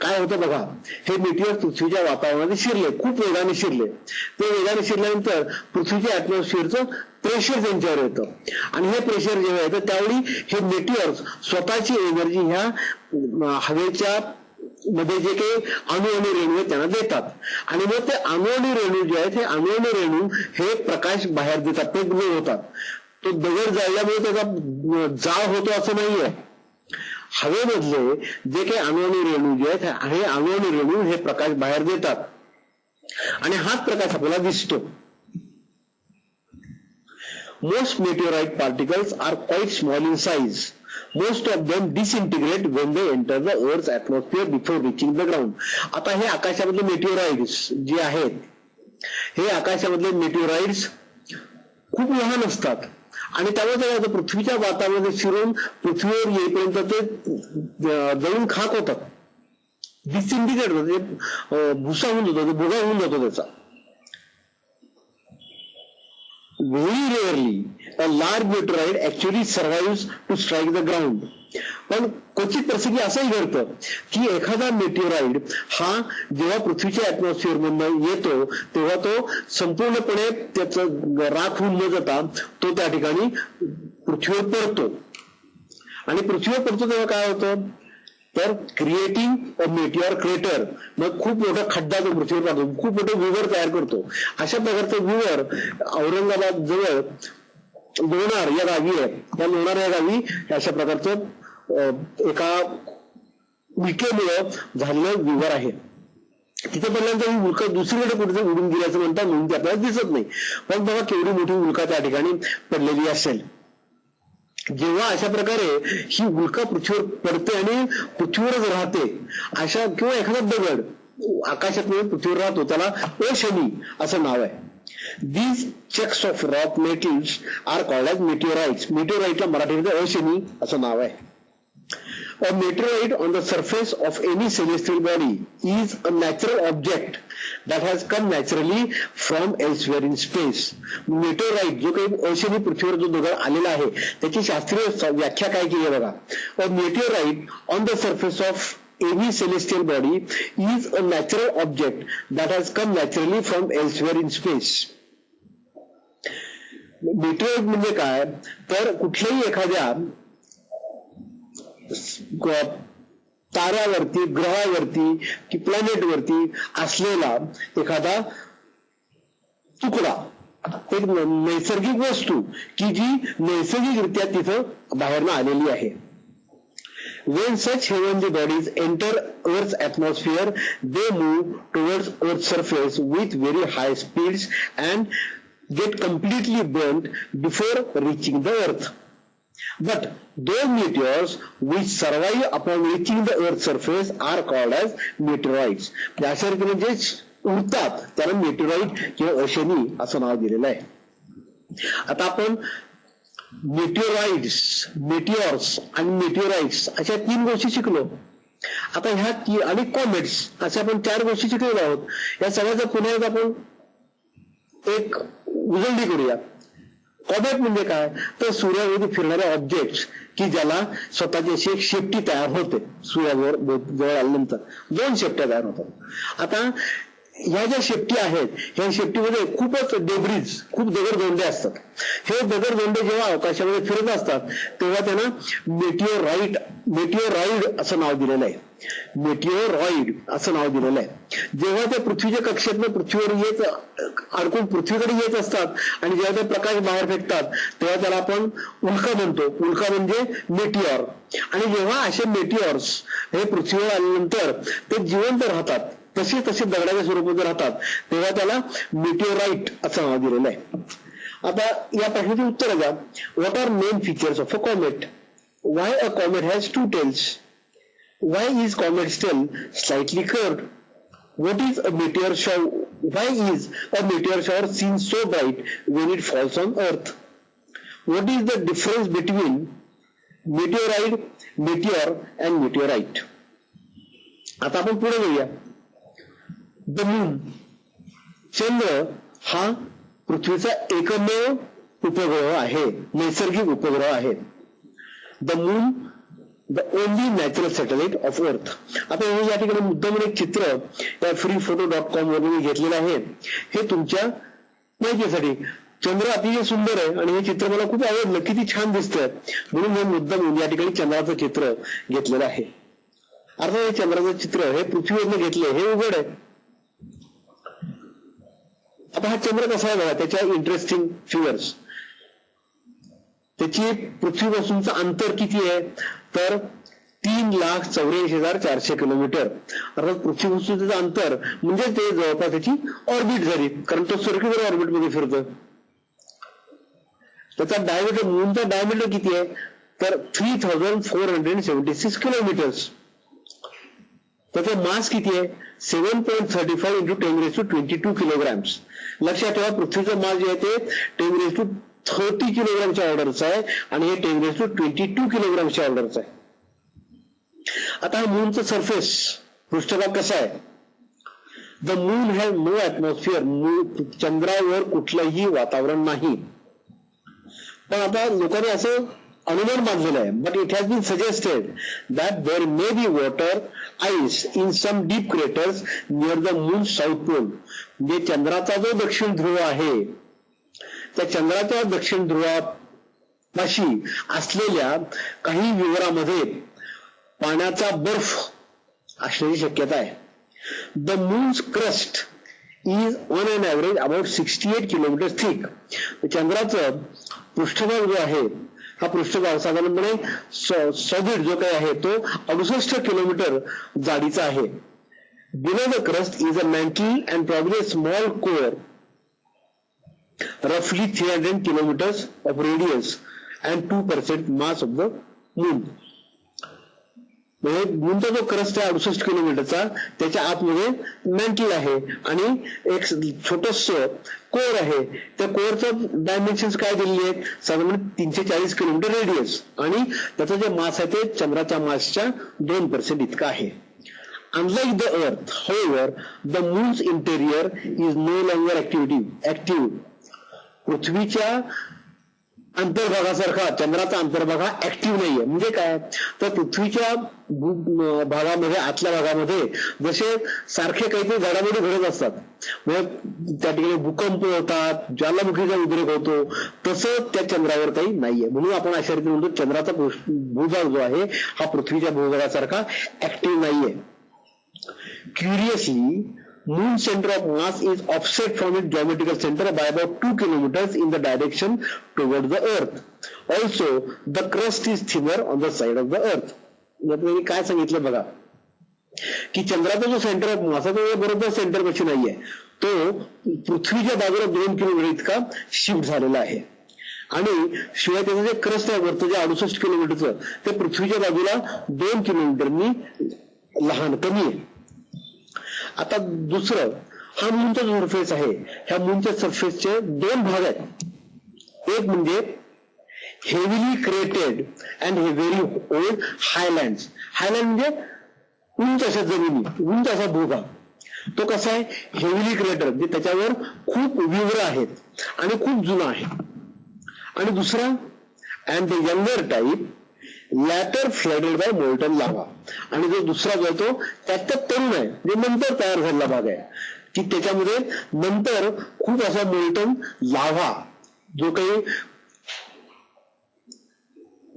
काय होतं बघा, हे मेटिअर पृथ्वीच्या वातावरणात शिरले, खूप वेगाने शिरले. ते वेगाने शिरल्यानंतर पृथ्वीच्या ऍटमॉस्फिअरचं प्रेशर त्यांच्यावर येतं आणि हे प्रेशर जेव्हा येतं त्यावेळी हे मेटिअर्स स्वतःची एनर्जी ह्या हवेच्या मध्ये जे काही अणू आणि रेणू आहेत त्यांना देतात आणि मग ते अणू आणि रेणू जे आहेत हे अणू आणि रेणू हे प्रकाश बाहेर देतात, ते ग्लो होतात. तो दगड जाळल्यामुळे त्याचा जाळ होतो असं नाहीये. हवेमधले जे काही अणू आणि रेणू जे आहेत हे अणू आणि रेणू हे प्रकाश बाहेर देतात आणि हाच प्रकाश आपल्याला दिसतो. Most meteorite particles are quite small in size. Most of them disintegrate when they enter the Earth's atmosphere before reaching the ground. आता हे आकाशामधले मेटिओराइड्स जे आहेत हे आकाशामधले मेटिओराइड्स खूप लहान असतात आणि त्यामुळे काय होतं, पृथ्वीच्या वातावरणामध्ये शिरून पृथ्वीवर येईपर्यंत ते जळून खाक होतात, डिसइंटिग्रेट होतं, भुसा होऊन जातो, भुगा होऊन जातो त्याचा. Very rarely a large meteorite actually survives to strike the ground. पण क्वचित प्रसंगी असंही घडतं की एखादा मेटेराइड हा जेव्हा पृथ्वीच्या ऍटमॉस्फिअर मधून येतो तेव्हा तो संपूर्णपणे त्याचं राख होऊन न जाता तो त्या ठिकाणी पृथ्वीवर पडतो. आणि पृथ्वीवर पडतो तेव्हा काय होतं, तर क्रिएटिंग अ मेटिओर क्रेटर, मग खूप मोठा खड्डा तो पृथ्वीवर पाहतो, खूप मोठं विवर तयार करतो. अशा प्रकारचं विवर औरंगाबाद जवळ लोणार या गावी आहे. त्या लोणार या गावी अशा प्रकारचं एका उल्केमुळं झालेलं विवर आहे. तिथे पहिल्यांदा ही उल्का दुसरीकडे कुठे उडून गेल्याचं म्हणतात, म्हणून ते आपल्याला दिसत नाही. पण बघा केवढी मोठी उल्का त्या ठिकाणी पडलेली असेल. जेव्हा अशा प्रकारे ही उल्का पृथ्वीवर पडते आणि पृथ्वीवरच राहते, अशा किंवा एखादा दगड आकाशात पृथ्वीवर राहतो, त्याला अशनी असं नाव आहे. These checks of rock metals are called as meteorites. मेटेओराइटला मराठीमध्ये अशनी असं नाव आहे. A meteorite on the surface of any celestial body is a natural object that has come naturally from elsewhere in space. Meteorite जो काही अशनी पृथ्वीवर जो दगड आलेला आहे त्याची शास्त्रीय व्याख्या काय केली आहे बघा. A meteorite on the surface of any celestial body is a natural object that has come naturally from elsewhere in space. Meteorite म्हणजे काय, तर कुठल्याही एखाद्या ताऱ्यावरती, ग्रहावरती कि प्लॅनेटवरती असलेला एखादा तुकडा, एक नैसर्गिक वस्तू की जी नैसर्गिकरित्या तिथं बाहेरनं आलेली आहे. When such heavenly bodies enter Earth's atmosphere, they move towards Earth's surface with very high speeds and get completely burnt before reaching the Earth. But those meteors which survive upon reaching the Earth's surface are called as meteorites. अशा रीतीने जे उडतात त्याला मेटेराइट किंवा अशनी असं नाव दिलेलं आहे. आता आपण मेटिओराइड्स, मेटिओर्स आणि मेटिओराइट्स अशा 3 गोष्टी शिकलो. आता ह्या आणि कॉमेट्स अशा आपण 4 गोष्टी शिकलेल्या आहोत. या सगळ्याचा पुन्हा एकदा आपण एक उजळणी करूया. कॉमेट म्हणजे काय, तर सूर्याभोवती फिरणारे ऑब्जेक्ट्स की ज्याला स्वतःची अशी एक शेपटी तयार होते. सूर्यावर जवळ आल्यानंतर 2 शेपट्या तयार होतात. आता ह्या ज्या शेपटी आहेत, ह्या शेपटीमध्ये खूपच डेब्रिज, खूप दगडदोंडे असतात. हे दगडदोंडे जेव्हा अवकाशामध्ये फिरत असतात तेव्हा त्यांना मेटिओराइड असं नाव दिलेलं आहे. मेटिओरॉइड असं नाव दिलेलं आहे. जेव्हा त्या पृथ्वीच्या कक्षेतनं पृथ्वीवर येत अडकून पृथ्वीकडे येत असतात आणि जेव्हा ते प्रकाश बाहेर फेकतात तेव्हा त्याला आपण उल्का म्हणतो. उल्का म्हणजे मेटिओर. आणि जेव्हा असे मेटिओर्स हे पृथ्वीवर आल्यानंतर ते जिवंत राहतात, तसे दगडाच्या स्वरूपात राहतात, तेव्हा त्याला मेटिओराइट असं नाव दिलेलं आहे. आता या प्रश्नाची उत्तर द्या. What are main features of a comet? Why a comet has 2 tails? Why is comet's tail slightly curved? What is a meteor shower? Why is a meteor shower seen so bright when it falls on Earth? What is the difference between meteorite, meteor and meteorite? आता आपण पुढे जाऊया. The moon, चंद्र हा पृथ्वीचा एकमेव उपग्रह आहे, नैसर्गिक उपग्रह आहे. The moon the only natural satellite of earth. आता हे या ठिकाणी मुद्दाम एक चित्र त्या freephoto.com वर मी घेतलेलं आहे. हे तुमच्या माहितीसाठी. चंद्र अतिशय सुंदर आहे आणि हे चित्र मला खूप आवडलं, किती छान दिसतंय म्हणून हे मुद्दाम या ठिकाणी चंद्राचं चित्र घेतलेलं आहे. अर्थात हे चंद्राचं चित्र हे पृथ्वीवरनं घेतलंय, हे उघड आहे. आता हा चंद्र कसा आहे बघा, त्याच्या इंटरेस्टिंग फिगर्स. त्याची पृथ्वीपासूनचं अंतर किती आहे, तर 3,84,400 किलोमीटर. अर्थात पृथ्वीपासून त्याचं अंतर म्हणजे ते जवळपास त्याची ऑर्बिट झाली, कारण तो सर्क्युलर ऑर्बिटमध्ये फिरतो. त्याचा डायमीटर, मूनचा डायमीटर किती आहे, तर 3,476 किलोमीटर्स. त्याचा मास किती आहे, 7.35 × 10⁻22 किलोग्रॅम्स. लक्षात ठेवा, पृथ्वीचं मास जे आहे ते 10⁻22 30 किलोग्रामच्या ऑर्डरचा आहे आणि हे 10⁻22 किलोग्रामच्या ऑर्डरचा आहे. आता हा मूनचं सरफेस पृष्ठभाग कसा आहे? The moon has no atmosphere. चंद्रावर कुठलंही वातावरण नाही. पण आता लोकांनी असं अनुमान बांधलेलं आहे. But it has been suggested that there may be water ice in some deep craters near the moon south pole. म्हणजे चंद्राचा जो दक्षिण ध्रुव आहे त्या चंद्राच्या दक्षिण ध्रुवापाशी असलेल्या काही विवरामध्ये पाण्याचा बर्फ असण्याची शक्यता आहे. The moon's crust is on an average about 68 kilometre thick. चंद्राचं पृष्ठभाग जो आहे हा पृष्ठभाग साधारणपणे सॉलिड जो काही आहे तो 68 किलोमीटर जाडीचा आहे. Below the crust is a mantle and probably a small core roughly 300 kilometers of radius and 2% mass of the moon. म्हणजे मूनचा जो क्रस्ट आहे 68 किलोमीटरचा त्याच्या आतमध्ये मॅन्टल आहे आणि एक छोटस कोअर आहे. त्या कोअरचं डायमेन्शन्स काय दिलेली आहेत? साधारण 340 किलोमीटर रेडियस आणि त्याचं जे मास आहे ते चंद्राच्या मासच्या 2% इतका आहे. Unlike the Earth, however, the moon's interior is no longer active. पृथ्वीच्या अंतर्भागासारखा चंद्राचा अंतर्भाग हा ऍक्टिव्ह नाहीये. म्हणजे काय? तर पृथ्वीच्या भागामध्ये आतल्या भागामध्ये जसे सारखे काहीतरी घडामोडी घडत असतात, म्हणजे त्या ठिकाणी भूकंप होतात, ज्वालामुखीचा उद्रेक होतो, तसं त्या चंद्रावर काही नाहीये. म्हणून आपण अशा रीतीने म्हणतो चंद्राचा भूभाग जो आहे हा पृथ्वीच्या भूभागासारखा ऍक्टिव्ह नाहीये. Curiously, moon center of mass is offset from its geometrical center by about 2 kilometers in the direction towards the earth. Also, the crust is thinner on the side of the earth. यात काय सांगितलं बघा की चंद्राचा जो centre of mass आहे तो बरोबर centre पेक्षा नाहीये, तो पृथ्वीच्या बाजूला 2 किलोमीटर इतका शिफ्ट झालेला आहे. आणि शिवाय त्याचं जे क्रस्ट आहे वरतं जे 68 किलोमीटरचं ते पृथ्वीच्या बाजूला 2 किलोमीटरनी लहान कमी आहे. आता दुसरं, हा मूनचा जो सरफेस आहे ह्या मूनच्या सरफेसचे 2 भाग आहेत. एक म्हणजे heavily created and very old highlands. Highland म्हणजे उंच अशा जमिनी, उंच असा भूभाग. तो कसा आहे? हेविली क्रिएटेड, म्हणजे त्याच्यावर खूप विवर आहेत आणि खूप जुना आहे. आणि दुसरा and the younger type later flooded by molten lava. आणि जो दुसरा जो आहे तो त्यात तरुण आहे, जे नंतर तयार झालेला भाग आहे की त्याच्यामध्ये नंतर खूप असा मोल्टन लाव्हा जो काही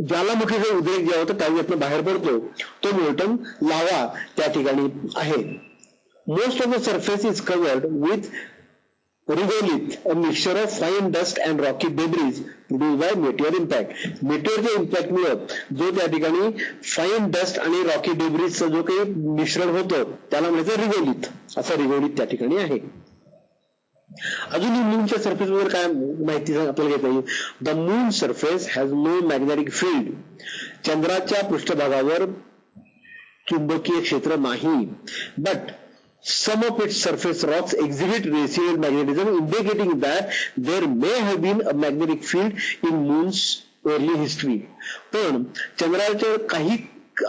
ज्वालामुखीचा उद्रेक जे होतं त्याच्यातनं बाहेर पडतो तो मोल्टन लावा त्या ठिकाणी आहे. Most of the surface is covered with regolith, a mixture of fine dust and rocky debris produced by meteor impact. मेटिओरच्या इम्पॅक्ट मुळे जो त्या ठिकाणी फाईन डस्ट आणि रॉकी डेब्रिजचं जो काही मिश्रण होतं त्याला म्हणायचं रिगोलिथ. असा रिगोलिथ त्या ठिकाणी आहे. अजूनही मूनच्या सरफेस वर काय माहिती आपल्याला घेता येईल? The moon surface has no magnetic field. चंद्राच्या पृष्ठभागावर चुंबकीय क्षेत्र नाही. But some of its surface rocks exhibit residual magnetism, indicating that there may have been a magnetic field in moon's early history. पण चंद्राचे काही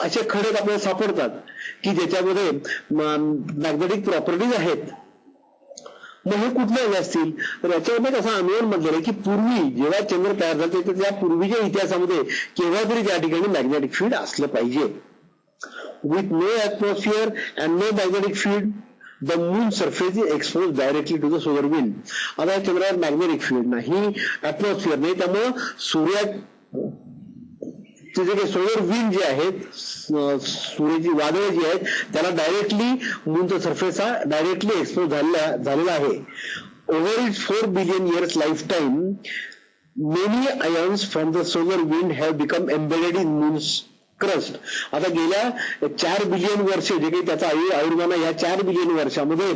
असे खडक आपल्याला सापडतात की ज्याच्यामध्ये मॅग्नेटिक प्रॉपर्टीज आहेत. मग हे कुठले असतील? तर याच्यामध्ये असा अनुमान म्हटलेला आहे की पूर्वी जेव्हा चंद्र तयार झाले तर त्या पूर्वीच्या इतिहासामध्ये केव्हा तरी त्या ठिकाणी मॅग्नेटिक फील्ड असलं पाहिजे. With no atmosphere and no magnetic field, the moon surface is exposed directly to the solar wind. आता चंद्रावर मॅग्नेटिक फील्ड नाही, ऍटमॉस्फिअर नाही, त्यामुळं सूर्याचे जे काही सोलर विंड जे आहेत, सूर्याची वादळ जी आहेत त्याला डायरेक्टली मूनचा सरफेस हा डायरेक्टली एक्सपोज झालेला आहे. Over it's 4 billion years life time many ions from the solar wind have become embedded in moons crust. आता गेल्या 4 बिलियन वर्ष जे काही त्याचा आयुर्मान आहे, या 4 बिलियन वर्षामध्ये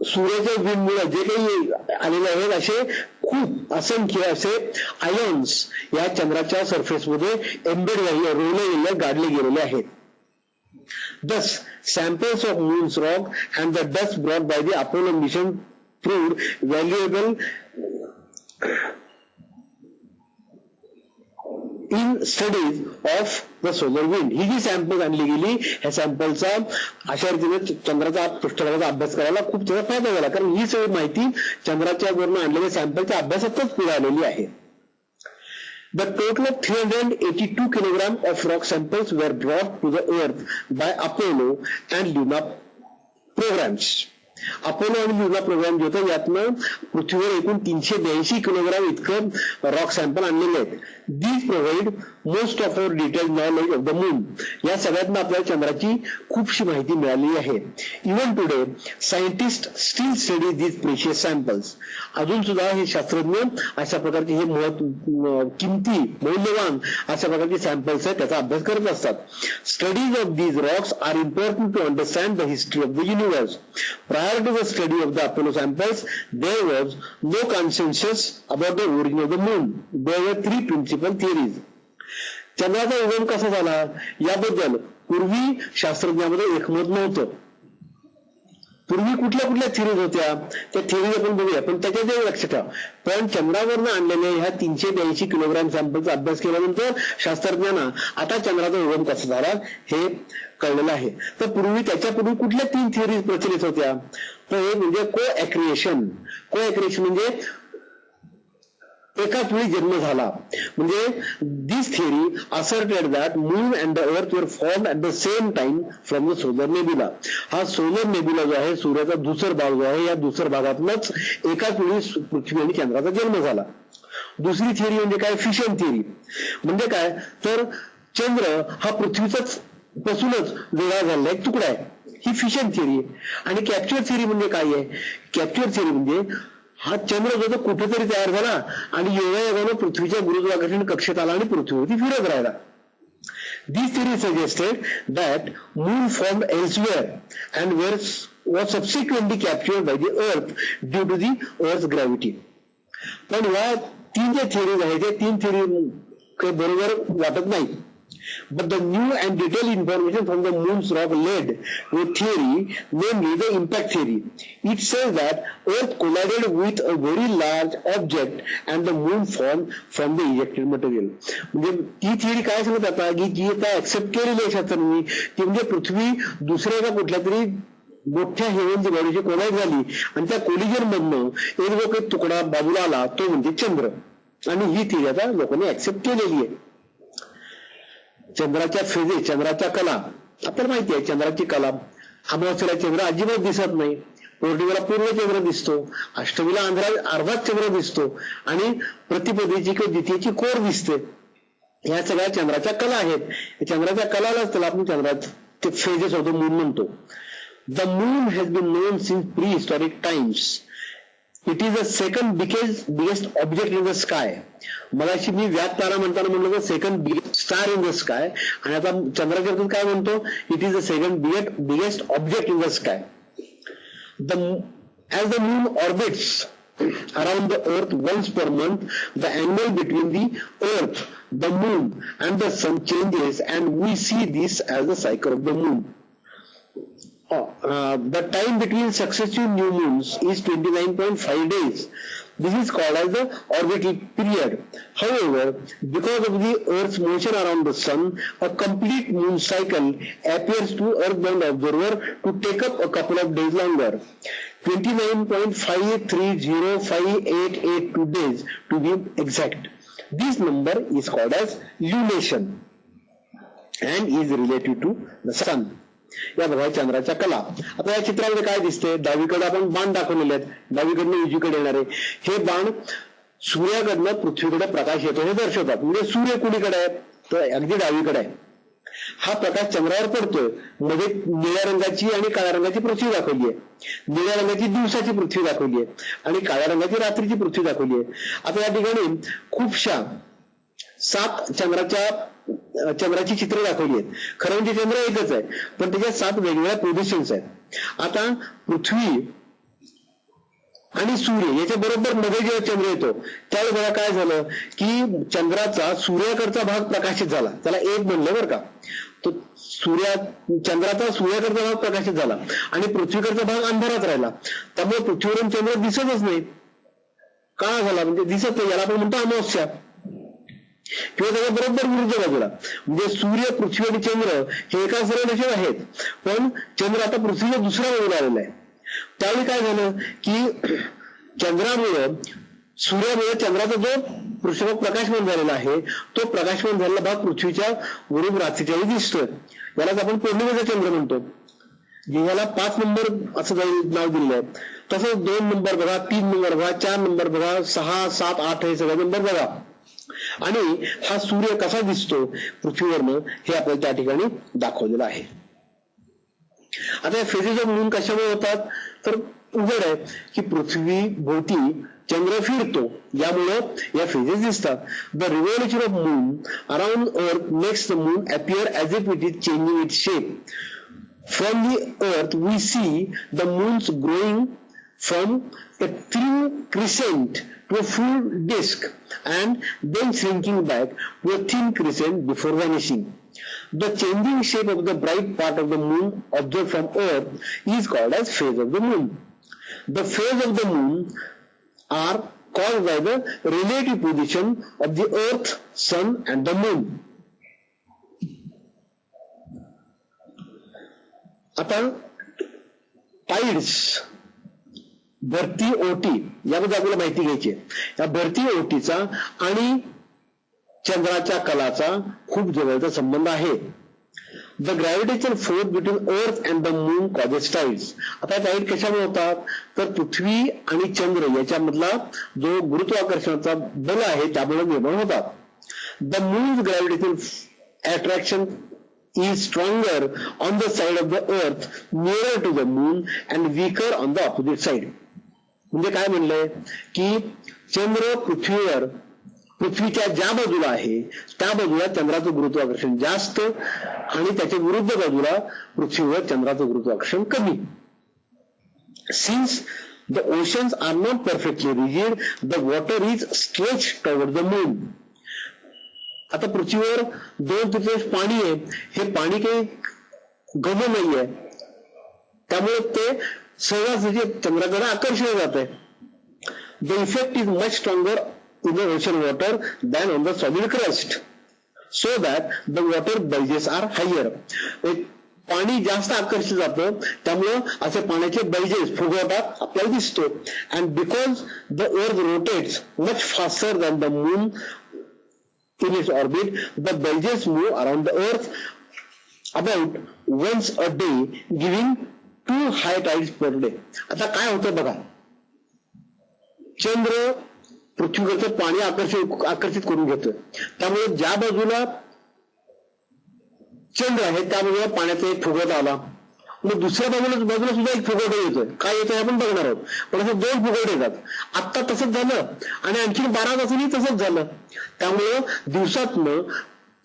सूर्याच्या विंडमुळे जे काही आलेले आहेत असे खूप असंख्य असे आयन्स या चंद्राच्या सरफेसमध्ये एम्बेड झाले, रोवले गाडले गेलेले आहेत. Thus, samples of moon's rock and the dust brought by the Apollo mission proved valuable in studies of the solar wind. ही जी सॅम्पल आणली गेली, ह्या सॅम्पलचा अशा रीतीने चंद्राचा पृष्ठभागाचा अभ्यास करायला खूप त्याचा फायदा झाला, कारण ही सगळी माहिती चंद्राच्या वरून आणलेल्या सॅम्पलच्या अभ्यासातच पुढे आलेली आहे. The total of 382 kilogram of rock samples were brought to the earth by Apollo and Luna programs. Apollo आणि लुना प्रोग्राम जे होतं यातनं पृथ्वीवर एकूण 382 किलोग्राम इतकं रॉक सॅम्पल आणलेले आहेत. These provide most of our detail knowledge of the moon. या सगळ्यातनं आपल्याला चंद्राची खूपशी माहिती मिळालेली आहे. Even today scientist steel study these precious samples. अजून सुद्धा हे शास्त्रज्ञ अशा प्रकारचे हे किमती मौल्यवान अशा प्रकारचे सॅम्पल्स आहेत त्याचा अभ्यास करत असतात. Studies of these rocks are important to understand the history of the universe. Prior to the study of the Apollo samples, there was no consensus about the origin of the moon. There were three principal theories. चंद्राचा उगम कसा झाला याबद्दल पूर्वी शास्त्रज्ञांमध्ये एकमत नव्हतं. पूर्वी कुठल्या कुठल्या थिअरीज होत्या त्या थिअरीज आपण बघूया, पण त्याच्यात लक्षात ठेवा. पण चंद्रावरनं आणलेल्या ह्या 382 किलोग्राम सॅम्पलचा अभ्यास केल्यानंतर शास्त्रज्ञांना आता चंद्राचा उगम कसा झाला हे कळलेलं आहे. तर पूर्वी त्याच्यापूर्वी कुठल्या 3 थिअरीज प्रचलित होत्या. तर एक म्हणजे को ॲक्रिएशन. को ॲक्रिएशन म्हणजे एकाच वेळी जन्म झाला. म्हणजे this theory asserted that moon and the earth were form at the same time from the solar nebula. हा सोलर नेब्युला जो आहे सूर्याचा दुसर भाग जो आहे या दुसर भागातूनच एकाच वेळी पृथ्वी आणि चंद्राचा जन्म झाला. दुसरी थिअरी म्हणजे काय, फिशन थिअरी. म्हणजे काय तर चंद्र हा पृथ्वीचाच पासूनच वेगळा झालेला एक तुकडा आहे, ही फिशन थिअरी. आणि कॅप्चर थिअरी म्हणजे काय आहे, कॅप्चर थिअरी म्हणजे हा चंद्र जो कुठेतरी तयार झाला आणि योगायोगानं पृथ्वीच्या गुरुत्वाकर्षण कक्षेत आला आणि पृथ्वीवरती फिरत राहिला. This theory suggested that moon form elsewhere and was subsequently captured by the earth due to the earth's gravity. पण या 3 ज्या थिअरीज आहेत त्या 3 थिअरी काही बरोबर वाटत नाही. But the new and detailed information from the moon's rock led to a theory, namely the impact theory. It says that Earth collided with a very large object and the moon formed from the ejected material. म्हणजे ती theory काय सांगत आता की जी आता accept केलेली आहे शास्त्रज्ञांनी ती म्हणजे पृथ्वी दुसऱ्या एका कुठल्या तरी मोठ्या हेवनची बॉडीची कोलाईड झाली आणि त्या कोलिजन मधनं एक जो काही तुकडा बाजूला आला तो म्हणजे चंद्र. आणि ही थिअरी आता लोकांनी ऍक्सेप्ट केलेली आहे. चंद्राच्या फेजेस, चंद्राच्या कला आपल्याला माहिती आहे. चंद्राची कला अमावस्येला चंद्र अजिबात दिसत नाही, पौर्णिमेला पूर्ण चंद्र दिसतो, अष्टमीला अर्धाच चंद्र दिसतो आणि प्रतिपदेची किंवा द्वितीयेची कोर दिसते. ह्या सगळ्या चंद्राच्या कला आहेत. चंद्राच्या कलालाच त्याला आपण चंद्राचे फेजेस होतो मून म्हणतो. The moon has been known since prehistoric times. It is the second biggest object in the sky. मगाशी मी व्यात तारा म्हणताना म्हणलं तर second biggest star in the sky, आणि आता चंद्राच्या बाबतीत काय म्हणतो, it is the second biggest object in the sky. As the moon orbits around the earth once per month, the angle between the earth, the moon and the sun changes, and we see this as the cycle of the moon. The time between successive new moons is 29.5 days. This is called as the orbital period. However, because of the Earth's motion around the sun, a complete moon cycle appears to earthbound observer to take up a couple of days longer. 29.530588 days to be exact. This number is called as lunation and is related to the sun. या बघा चंद्राच्या कला. आता या चित्रामध्ये काय दिसते, डावीकडे आपण बाण दाखवलेले आहेत, डावीकडनं उजवीकडे येणारे हे बाण सूर्याकडनं पृथ्वीकडे प्रकाश येतो हे दर्शवतात. म्हणजे सूर्य कुणीकडे आहे तर अगदी डावीकडे आहे. हा प्रकाश चंद्रावर पडतोय, मध्ये निळ्या रंगाची आणि काळ्या रंगाची पृथ्वी दाखवली आहे, निळ्या रंगाची दिवसाची पृथ्वी दाखवली आहे आणि काळ्या रंगाची रात्रीची पृथ्वी दाखवली आहे. आता या ठिकाणी खूपशा 7 चंद्राची चित्र दाखवली आहेत. खरं म्हणजे चंद्र एकच आहे पण त्याच्या 7 वेगवेगळ्या पोझिशन्स आहेत. आता पृथ्वी आणि सूर्य याच्या बरोबर मध्ये जेव्हा चंद्र येतो त्यावेळी बघा काय झालं की चंद्राचा सूर्याकडचा भाग प्रकाशित झाला, त्याला एक म्हणलं बरं का. तो चंद्राचा सूर्याकडचा भाग प्रकाशित झाला आणि पृथ्वीकडचा भाग अंधारात राहिला. त्यामुळे पृथ्वीवरून चंद्र दिसतच नाही. काळा झाला म्हणजे दिसत नाही, याला आपण म्हणतो अमावस्या. किंवा त्याच्या बरोबर विरुद्ध बाजूला म्हणजे सूर्य, पृथ्वी आणि चंद्र हे एका सरळ रेषेत आहेत, पण चंद्र आता पृथ्वीच्या दुसऱ्या बाजूला आलेला आहे. त्यावेळी काय झालं की चंद्रामुळं, सूर्यामुळे चंद्राचा जो पृष्ठभाग प्रकाशमान झालेला आहे तो प्रकाशमान झालेला भाग पृथ्वीच्या गुरुब रात्रीच्या वेळी दिसतोय. यालाच आपण पौर्णिमेचा चंद्र म्हणतो. ह्याला 5 नंबर असं नाव दिलेलं आहे. तसंच 2 नंबर बघा, 3 नंबर बघा, 4 नंबर बघा, 6, 7, 8 हे सगळे नंबर बघा. आणि हा सूर्य कसा दिसतो पृथ्वीवरनं हे आपल्याला त्या ठिकाणी दाखवलेलं आहे. आता या फेजेस ऑफ मून कशामुळे होतात तर उघड आहे की पृथ्वी भोवती चंद्र फिरतो, यामुळं या फेजेस दिसतात. The revolution of moon around earth makes the moon appear as if it is changing its shape. From the earth we see the moons growing from a thin crescent to a full disk and then shrinking back to a thin crescent before vanishing. The changing shape of the bright part of the moon observed from earth is called as phase of the moon. The phase of the moon are caused by the relative position of the earth, sun and the moon. आता tides, भरती ओटी याबद्दल आपल्याला माहिती घ्यायची आहे. या भरती ओटीचा आणि चंद्राच्या कलाचा खूप जवळचा संबंध आहे. The gravitational force between earth and the moon causes tides. आता टाइड कशामुळे होतात तर पृथ्वी आणि चंद्र याच्यामधला जो गुरुत्वाकर्षणाचा बल आहे त्यामुळे निर्माण होतात. The moons gravitational attraction is stronger on the side of the earth nearer to the moon and weaker on the opposite side. म्हणजे काय म्हणलंय की चंद्र पृथ्वीच्या ज्या बाजूला आहे त्या बाजूला चंद्राचं गुरुत्वाकर्षण जास्त आणि त्याच्या विरुद्ध बाजूला पृथ्वीवर चंद्राचं गुरुत्वाकर्षण कमी. Since the oceans are not perfectly rigid, the water is stretched toward the moon. आता पृथ्वीवर 2/3 पाणी आहे, हे पाणी काही घन नाहीये, त्यामुळे ते सहजासहजी चंद्राकडे आकर्षित जात आहे. The effect is much stronger in the ocean water than on the solid crust so that the water bulges are higher. पाणी जास्त आकर्षित जातं त्यामुळं असे पाण्याचे बल्जेस, फुगवटा आपल्याला दिसतो. And because the earth rotates much faster than the moon in its orbit, the bulges move around the earth about once a day, giving 2 high tides per day. आता काय होतं बघा, चंद्र पृथ्वीवरचं पाणी आकर्षित करून घेतं, त्यामुळे ज्या बाजूला चंद्र आहे त्या बाजूला पाण्याचा एक फुगवटा आला, मग दुसऱ्या बाजूला सुद्धा एक फुगवटा येतोय. काय येतोय आपण बघणार आहोत, पण असं 2 फुगवटे येतात. आत्ता तसंच झालं आणि आणखी 12 तासांनी तसंच झालं. त्यामुळं दिवसातनं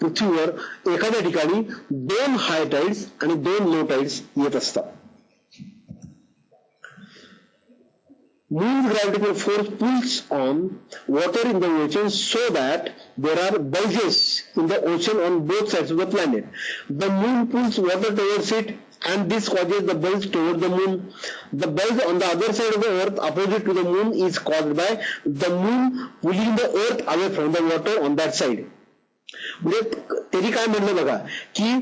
पृथ्वीवर एखाद्या ठिकाणी 2 हाय टाइड्स आणि 2 लो टाइड्स येत असतात. Moon's gravitational force pulls on water in the ocean so that there are bulges in the ocean on both sides of the planet. The moon pulls water towards it and this causes the bulge toward the moon. The bulge on the other side of the earth opposite to the moon is caused by the moon pulling the earth away from the water on that side. म्हणजे त्यांनी काय म्हणलं बघा की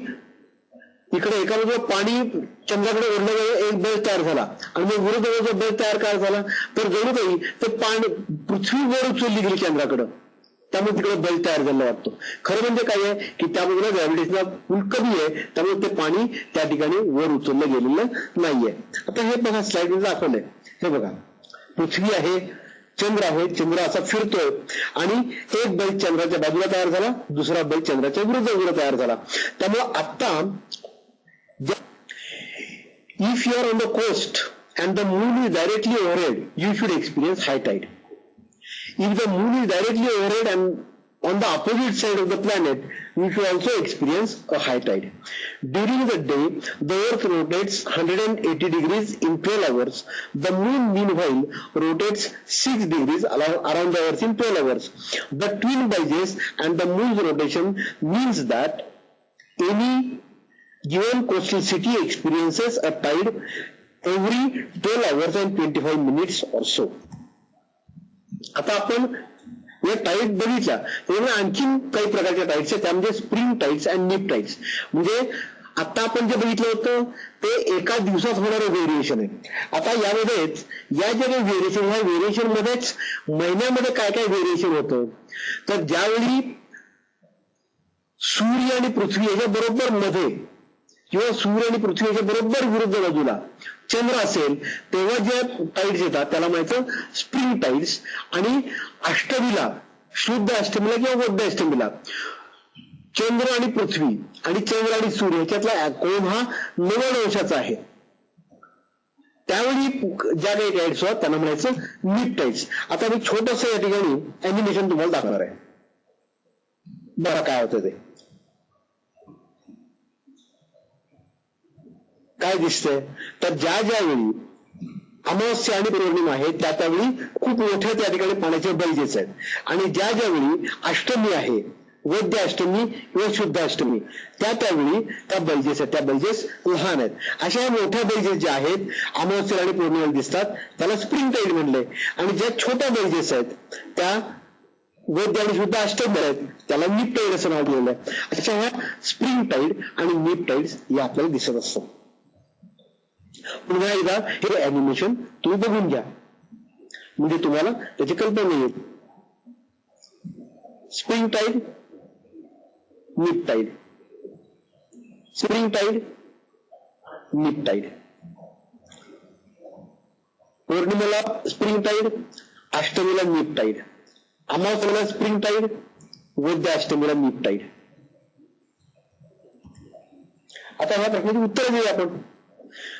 इकडे एका बाजूला पाणी चंद्राकडे ओढल्यामुळे एक बल्ज तयार झाला आणि मग विरुद्ध बाजूचा बल्ज तयार काय झाला तर जणू काही ते पाणी पृथ्वीवर उचलली गेली चंद्राकडं, त्यामुळे तिकडे बल्ज तयार झाला वाटतो. खरं म्हणजे काय आहे की त्या बाजूला ग्रॅव्हिटेशनचा पुल कमी आहे त्यामुळे ते पाणी त्या ठिकाणी वर उचललं गेलेलं नाहीये. आता हे बघा स्लाइड दाखवलंय, हे बघा पृथ्वी आहे, चंद्र आहे, चंद्र असा फिरतोय आणि एक बल्ज चंद्राच्या बाजूला तयार झाला, दुसरा बल्ज चंद्राच्या विरुद्ध बाजूला तयार झाला. त्यामुळे आता if you are on the coast and the moon is directly overhead, you should experience high tide. If the moon is directly overhead and on the opposite side of the planet, you should also experience a high tide. During the day, the earth rotates 180 degrees in 12 hours. The moon meanwhile rotates 6 degrees around the earth in 12 hours. The twin bulges and the moon's rotation means that any given coastal city experiences a tide every 12 hours and 25 minutes or so. आता आपण या tight बघितल्या त्यामुळे आणखीन काही प्रकारच्या tights आहेत, त्यामध्ये स्प्रिंग टाईट्स आणि निप टाईट्स. म्हणजे आता आपण जे बघितलं होतं ते एका दिवसात होणारं व्हेरिएशन आहे. आता यामध्येच या जे काही व्हेरिएशन, ह्या व्हेरिएशन मध्येच महिन्यामध्ये काय काय व्हेरिएशन होतं, तर ज्यावेळी सूर्य आणि पृथ्वी याच्या बरोबर मध्ये किंवा सूर्य आणि पृथ्वी याच्या बरोबर विरुद्ध बाजूला चंद्र असेल तेव्हा ज्या टाईड्स येतात त्याला म्हणायचं स्प्रिंग टाईड्स. आणि अष्टमीला, शुद्ध अष्टमीला किंवा बौद्ध अष्टमीला चंद्र आणि पृथ्वी आणि चंद्र आणि सूर्य याच्यातला कोण हा 90 अंशाचा आहे, त्यावेळी ज्या काही टाईड्स होतात त्यांना म्हणायचं निप टाईड्स. आता मी छोटंसं या ठिकाणी अॅनिमेशन तुम्हाला दाखवणार आहे, बघा काय होतं ते. काय दिसतंय तर ज्या ज्यावेळी अमावस्या आणि पौर्णिमा आहे त्यावेळी खूप मोठ्या त्या ठिकाणी पाण्याचे बल्जेस आहेत. आणि ज्या ज्यावेळी अष्टमी आहे, वैद्य अष्टमी किंवा शुद्ध अष्टमी, त्यावेळी त्या बल्जेस आहेत, त्या बल्जेस लहान आहेत. अशा मोठ्या बल्जेस ज्या आहेत अमावस्या आणि पौर्णिमेला दिसतात त्याला स्प्रिंग टाईड म्हणले. आणि ज्या छोट्या बल्जेस आहेत त्या वैद्य आणि शुद्ध अष्टमी आहेत त्याला निप टाईड असं नाव दिलेलं आहे. अशा ह्या स्प्रिंग टाईड आणि निप टाईड्स या आपल्याला दिसत असतात. पुन्हा एकदा हे अॅनिमेशन तुम्ही बघून घ्या म्हणजे तुम्हाला त्याची कल्पना येईल. स्प्रिंग टाईड, निप टाईड, स्प्रिंग टाईड, निप टाईड. पौर्णिमेला स्प्रिंग टाईड, अष्टमीला निप टाईड, अमावस्येला स्प्रिंग टाईड, वैद्य अष्टमीला निप टाईड. आता ह्या प्रश्नाची उत्तर देऊया आपण.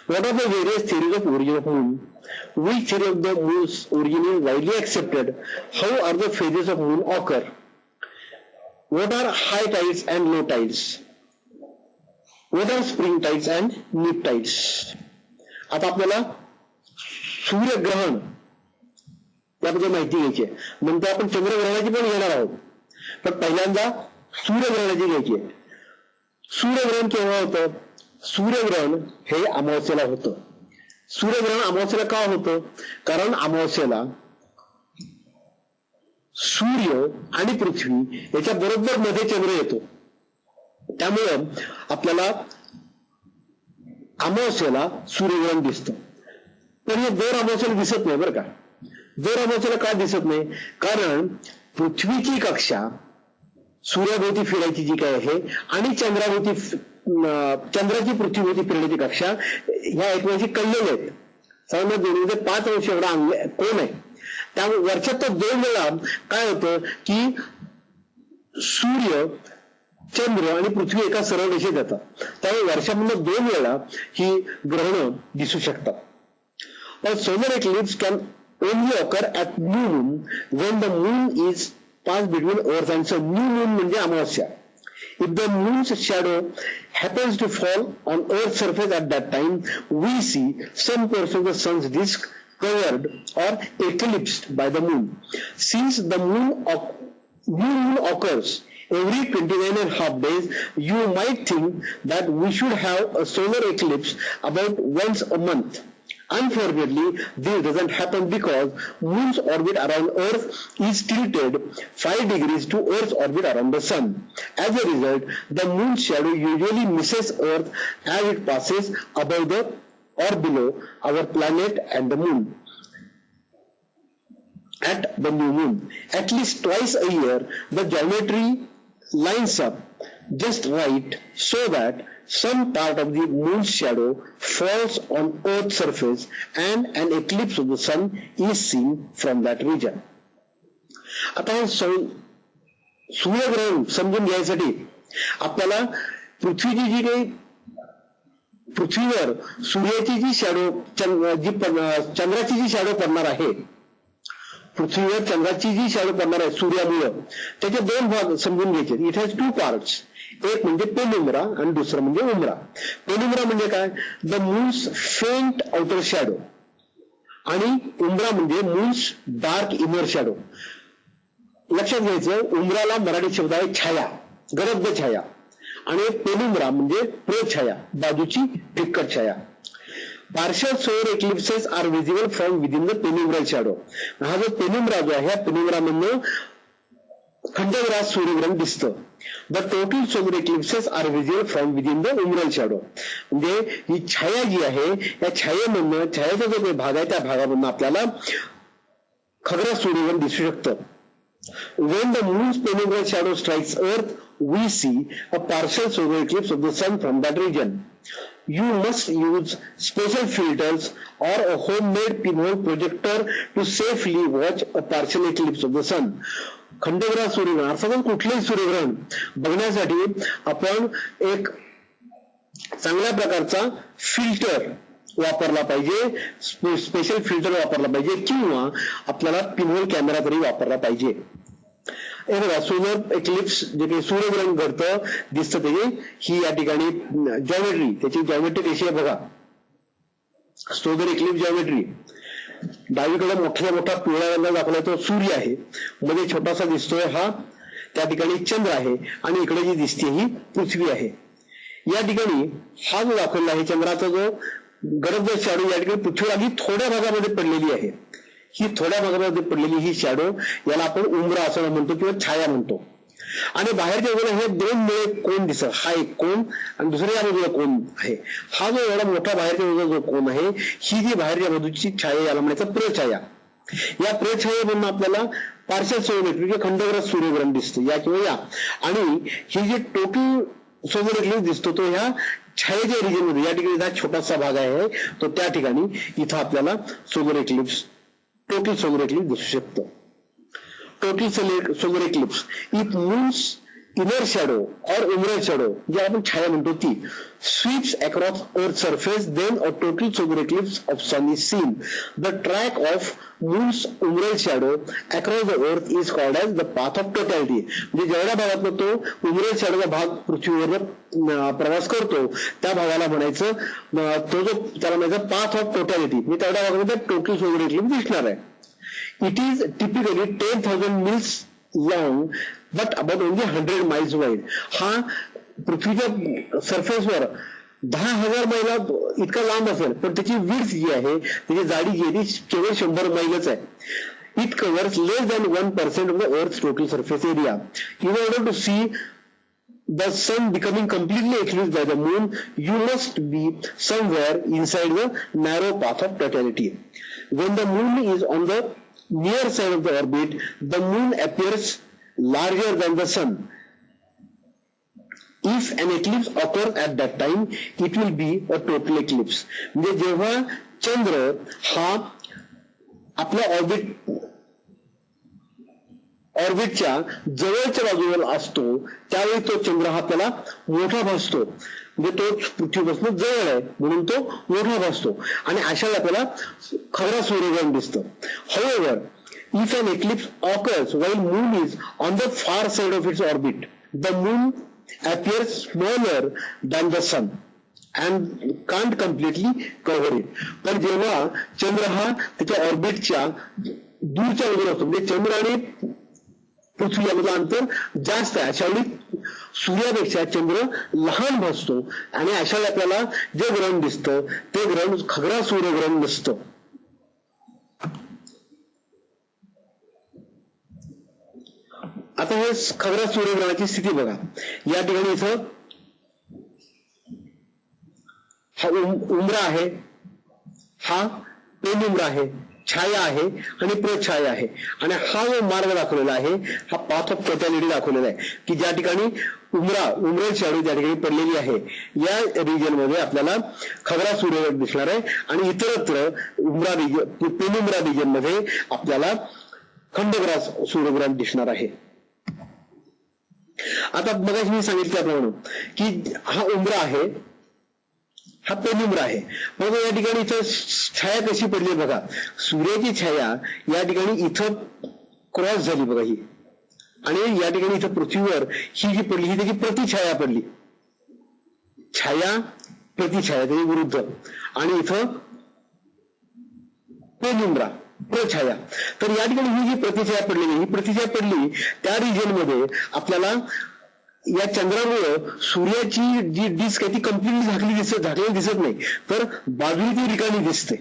What are the various theories of origin of moon? Which theory of the moon's origin is widely accepted? How are the phases of moon occur? What are high tides and low tides? What are spring tides and neap tides? आता आपल्याला सूर्यग्रहण याबद्दल माहिती घ्यायची आहे. नंतर आपण चंद्रग्रहणाची पण घेणार आहोत, पण पहिल्यांदा सूर्यग्रहणाची घ्यायची आहे. सूर्यग्रहण केव्हा होतं? सूर्यग्रहण हे अमावस्येला होतं. सूर्यग्रहण अमावस्येला का होतं? कारण अमावस्येला सूर्य आणि पृथ्वी याच्या बरोबर मध्ये चंद्र येतो. त्यामुळं आपल्याला अमावस्येला सूर्यग्रहण दिसतं. पण हे दर अमावस्येला दिसत नाही बरं का. दर अमावस्येला का दिसत नाही? कारण पृथ्वीची कक्षा सूर्याभोवती फिरायची जी काय आहे आणि चंद्राची पृथ्वीभोवती फिरण्याची कक्षा ह्या एकमेकांशी कळलेल्या आहेत. साधारण 2.5 अंश एवढा कोण आहे. त्यामुळे वर्षात 2 वेळा काय होतं की सूर्य, चंद्र आणि पृथ्वी एका सरळ रेषेत येतात. त्यामुळे वर्षामधून 2 वेळा ही ग्रहणं दिसू शकतात. पण solar eclipse can only occur at new moon when the moon is passed between earth and sun. New moon म्हणजे अमावस्या. If the moon's shadow happens to fall on Earth's surface at that time, we see some portion of the sun's disk covered or eclipsed by the moon. Since the new moon occurs every 29.5 days, you might think that we should have a solar eclipse about once a month. Unfortunately, this doesn't happen because moon's orbit around Earth is tilted 5 degrees to Earth's orbit around the sun. As a result, the moon's shadow usually misses Earth as it passes above the or below our planet and the moon. At the new moon, at least twice a year, the geometry lines up just right so that some part of the moon's shadow falls on Earth's surface and an eclipse of the sun is seen from that region. आता सूर्यग्रहण समजून घ्यायसाठी आपल्याला पृथ्वीवर सूर्याची जी shadow, चंद्राची जी shadow पडणार आहे, पृथ्वीवर चंद्राची जी शॅडो पडणार आहे सूर्यामुळं, त्याचे 2 भाग समजून घ्यायचे. It has 2 parts. एक म्हणजे पेनुम्रा आणि दुसरं म्हणजे उमरा. पेनुम्रा म्हणजे काय? The moons faint outer shadow. आणि उमरा म्हणजे मून्स डार्क इनर शॅडो. लक्षात घ्यायचं, उमराला मराठी शब्द आहे छाया, गडद छाया. आणि पेनुम्रा म्हणजे प्रछाया, बाजूची फिक्कट छाया. Partial solar eclipses are visible from within the penumbral shadow. हा जो पेनिम्ब्रा जो आहे, पेनिम्ब्रामधनं खंडग्रास सूर्यग्रहण दिसतं. The total solar eclipses are visible from within the umbral shadow. म्हणजे ही छाया जी आहे, या छायेमधनं, छायेचा जो काही भाग आहे त्या भागामधनं आपल्याला खग्रास सूर्यग्रहण दिसू शकतं. When the moon's penumbral shadow strikes Earth, we see a partial solar eclipse of the sun from that region. You must use special filters or a homemade pinhole projector to safely watch a partial eclipse of the sun. खंडग्रास सूर्यग्रहण अर्थातच कुठलेही सूर्यग्रहण बघण्यासाठी आपण एक चांगल्या प्रकारचा फिल्टर वापरला पाहिजे, स्पेशल फिल्टर वापरला पाहिजे, किंवा आपल्याला पिनहोल कॅमेरा तरी वापरला पाहिजे. हे बघा, सोलर एक्लिप्स जे काही सूर्यग्रहण घडतं दिसतं त्याची ही या ठिकाणी जॉमेट्री, त्याची जॉमेट्री कशी आहे बघा. सोलर एक्लिप्स जॉमेट्री, डावीकडे मोठा मोठा पिवळा रंग दाखवला तो सूर्य आहे, मध्ये छोटासा दिसतोय हा त्या ठिकाणी चंद्र आहे, आणि इकडे जी दिसते ही पृथ्वी आहे. या ठिकाणी हा जो दाखवला आहे चंद्राचा जो गडद शॅडो या ठिकाणी पृथ्वी आधी थोड्या भागामध्ये पडलेली आहे. ही थोड्या भागामध्ये पडलेली ही शॅडो याला आपण उंबरा असं म्हणतो किंवा छाया म्हणतो. आणि बाहेरच्या बाजूला हे दोन मुळे कोण दिसत, हा एक कोण आणि दुसऱ्या बाजूला कोण आहे. हा जो एवढा मोठा बाहेरच्या बाजूला जो कोण आहे, ही जी बाहेरच्या बाजूची छाया याला म्हणायचं प्रछाया. या प्रछायेमधून आपल्याला पार्शल सोलर किंवा खंडग्रास सूर्यग्रहण दिसतं या किंवा या. आणि ही जी टोटल सोलर इक्लिप्स दिसतो तो ह्या छायेच्या रिजन मध्ये, या ठिकाणी हा छोटासा भाग आहे तो त्या ठिकाणी इथं आपल्याला solar eclipse, total solar eclipse दिसू शकतं. Total solar eclipse if moon's inner shadow or umbral shadow जे आपण छाया म्हणतो ती sweeps across earth surface, then a total solar eclipse of sun is seen. The track of moon's umbral shadow across the earth is called as the path of totality. म्हणजे जेवढ्या भागातनं तो उमरल शॅडोचा भाग पृथ्वीवर प्रवास करतो त्या भागाला म्हणायचं, तो जो त्याला म्हणायचं पाथ ऑफ टोटॅलिटी. म्हणजे तेवढ्या भागामध्ये टोटल सोलर इक्लिप्स दिसणार आहे. It is typically 10,000 miles long but about only 100 miles wide. हा पृथ्वीच्या सरफेसवर 10,000 मैला इतका लांब असेल, पण त्याची विड्थ जी आहे, त्याची जाडी जी आहे ती केवळ 100 मैलच आहे. It covers less than 1% of the Earth's total surface area. In order to see the sun becoming completely eclipsed by the moon, you must be somewhere inside the narrow path of totality. When the moon is on the near side of the orbit, the moon appears larger than the sun. If an eclipse occurs at that time, it will be a total eclipse. म्हणजे जेव्हा चंद्र हा आपल्या ऑर्बिटच्या जवळच्या बाजूला असतो त्यावेळी तो चंद्र हा आपल्याला मोठा भासतो. म्हणजे तो पृथ्वीपासून जवळ आहे म्हणून तो मोठा भासतो, आणि अशाला आपल्याला खरा सूर्यग्रहण दिसतं. However, if an eclipse occurs while moon is on the far side of its orbit, the moon appears smaller than the sun and can't completely cover it. पण जेव्हा चंद्र हा त्याच्या ऑर्बिटच्या दूरच्या बाजूला असतो, म्हणजे चंद्र आणि पृथ्वी यामधलं अंतर जास्त आहे, अशा वेळी सूर्यापेक्षा चंद्र लहान भासतो, आणि अशा वेळी आपल्याला जे ग्रहण दिसतं ते ग्रहण खग्रास सूर्यग्रहण नसतं. आता हे खग्रास सूर्यग्रहणाची स्थिती बघा. या ठिकाणी इथं हा उंबरा आहे, हा पेनुंबरा आहे, छाया आहे आणि प्रछाया आहे, आणि हा जो मार्ग दाखवलेला आहे हा पाथ ऑफ टोटॅलिटी दाखवलेला आहे, की ज्या ठिकाणी उमरल शॅडो ज्या ठिकाणी पडलेली आहे या रिजन मध्ये आपल्याला खग्रास सूर्यग्रहण दिसणार आहे, आणि इतरत्र पेनुंबरा रिजन मध्ये आपल्याला खंडग्रास सूर्यग्रहण दिसणार आहे. आता बघा, मी सांगितल्याप्रमाणे की हा उंबरा आहे, हा पेनुंबरा आहे. मग या ठिकाणी इथं छाया कशी पडली बघा. सूर्याची छाया या ठिकाणी इथं क्रॉस झाली बघा ही, आणि या ठिकाणी इथं पृथ्वीवर ही जी पडली ही त्याची प्रतिछाया पडली. छाया प्रतिछाया त्याची विरुद्ध, आणि इथं पेनुंबरा प्रछाया. तर या ठिकाणी ही जी प्रतिछाया पडलेली, ही प्रतिछाया पडली त्या रिजन मध्ये आपल्याला या चंद्रामुळं सूर्याची जी डिस्क आहे ती कम्प्लिटली झाकलेली दिसत नाही, तर बाजूने ती रिकामी दिसते.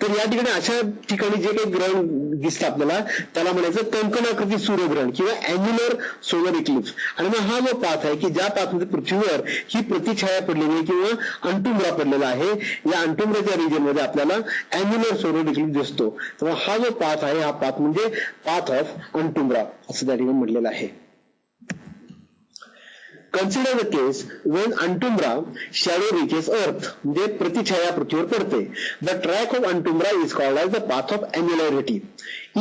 तर या ठिकाणी अशा ठिकाणी जे काही ग्रहण दिसतं आपल्याला त्याला म्हणायचं कंकणाकृती सूर्यग्रहण किंवा अँग्युलर सोलर इक्लिप्स. आणि मग हा जो पाथ आहे की ज्या पाथमध्ये पृथ्वीवर ही प्रतिछाया पडलेली आहे किंवा अंटुम्रा पडलेला आहे, या अंटुम्राच्या रिजनमध्ये आपल्याला अँग्युलर सोलर इक्लिप्स दिसतो. तेव्हा हा जो पाथ आहे, हा पाथ म्हणजे पाथ ऑफ अंटुम्रा असं त्या ठिकाणी म्हटलेलं आहे. Consider the case when Antumbra shadow reaches Earth, म्हणजे प्रतिछाया पृथ्वीवर पडते. The track of Antumbra is called as the path of annularity.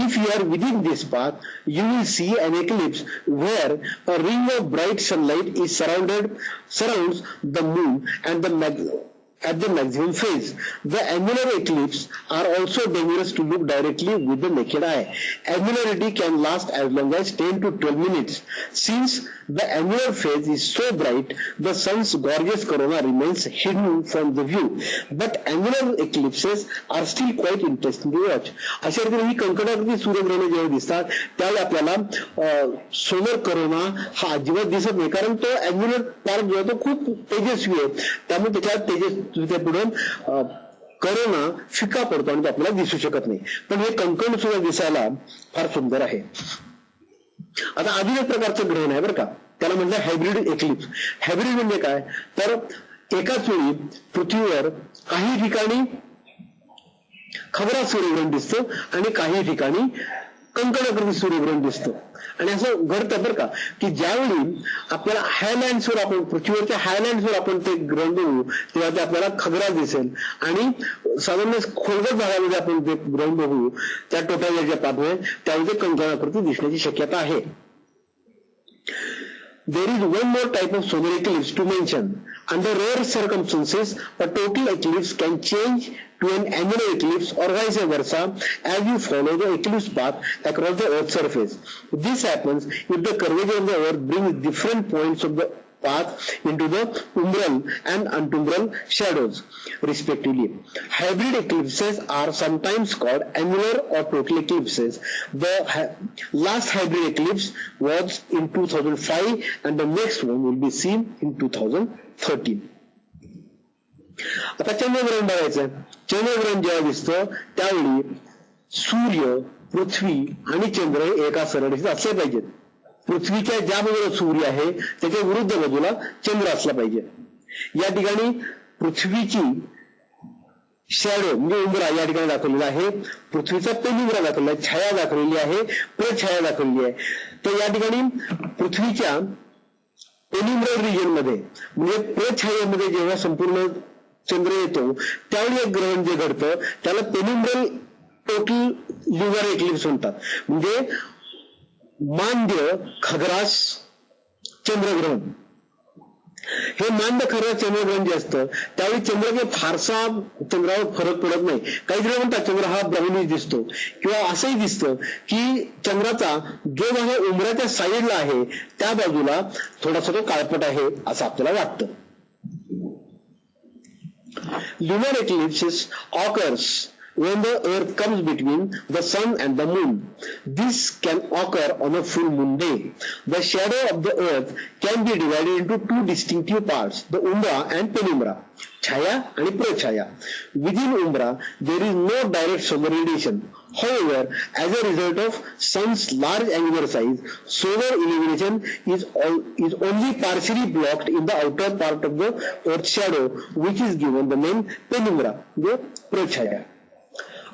If you are within this path, you will see an eclipse where a ring of bright sunlight is surrounds the moon and at the maximum phase. The annular eclipses are also dangerous to look directly with the naked eye. Annularity can last as long as 10 to 12 minutes. Since the annular phase is so bright, the sun's gorgeous corona remains hidden from the view. But annular eclipses are still quite interesting to watch. अशा रीतीने ही कंकणाकृती सूर्यग्रहणे जेव्हा दिसतात त्यावेळी आपल्याला solar corona हा अजिबात दिसत नाही, कारण तो अँग्युलर पार्ट जो आहे तो खूप तेजस्वी आहे. त्यामुळे त्याच्यात पुढून करोना फिका पडतो आणि तो आपल्याला दिसू शकत नाही. पण हे कंकण सुद्धा दिसायला फार सुंदर आहे. आता अजून एक प्रकारचं ग्रहण आहे बरं का, त्याला म्हणलं हायब्रिड एक्लिप्स. हायब्रिड म्हणजे काय, तर एकाच वेळी पृथ्वीवर काही ठिकाणी खबरा सूर्यग्रहण दिसतं आणि काही ठिकाणी कंकणाकृती सूर्यग्रहण दिसतं. आणि असं घडतं बरं का की ज्यावेळी आपल्याला हायलँड्सवर आपण पृथ्वीवरच्या हायलँड्सवर आपण ते ग्रहण बघू तेव्हा ते आपल्याला खगरा दिसेल आणि साधारण खोलगट भागामध्ये आपण ते ग्रहण बघू त्या टोटाच्या पाठवे त्यामध्ये कंकणाकृती दिसण्याची शक्यता आहे. There is one more type of solar eclipse to mention. Under rare circumstances, a total eclipse can change to an annular eclipse or vice versa as you follow the eclipse path across the Earth's surface. This happens if the curvature of the Earth brings different points of the path into the umbral and antumbral shadows, respectively. Hybrid eclipses are sometimes called annular or total eclipses. The last hybrid eclipse was in 2005 and the next one will be seen in 2013. आता चंद्रग्रहण बघायचं. चंद्रग्रहण जेव्हा दिसतं त्यावेळी सूर्य, पृथ्वी आणि चंद्र हे एका सरळ असले पाहिजेत. पृथ्वीच्या ज्या बाजूला सूर्य आहे त्याच्या विरुद्ध बाजूला चंद्र असला पाहिजे. या ठिकाणी पृथ्वीची शॅडो म्हणजे उंबरा या ठिकाणी दाखवलेला आहे, पृथ्वीचा पेनिंब्रा दाखवलेला आहे, छाया दाखवलेली आहे, प्रछाया दाखवलेली आहे. तर या ठिकाणी पृथ्वीच्या पेनिंब्रल रिजन मध्ये म्हणजे प्रछायेमध्ये जेव्हा संपूर्ण चंद्र येतो त्यावेळी एक ग्रहण जे घडतं त्याला पेनिंब्रल टोटल ल्युनार एक्लिप्स म्हणतात. म्हणजे मांद्य खग्रास चंद्रग्रहण. हे मांद्य खग्रास चंद्रग्रहण जे असतं त्यावेळी चंद्र फारसा चंद्रावर फरक पडत नाही. काही जण म्हणतात चंद्र हा ब्राह्मणीच दिसतो किंवा असंही दिसतं की चंद्राचा जो भाग उंबऱ्याच्या साईडला आहे त्या बाजूला थोडासा तो काळपट आहे असं आपल्याला वाटतं. Lunar eclipses occurs when the earth comes between the sun and the moon. This can occur on a full moon day. The shadow of the earth can be divided into two distinctive parts, the umbra and penumbra, chaya and prachaya. Within umbra there is no direct solar radiation. However, as a result of sun's large angular size, solar illumination is only partially blocked in the outer part of the earth's shadow, which is given the name penumbra, the prachaya.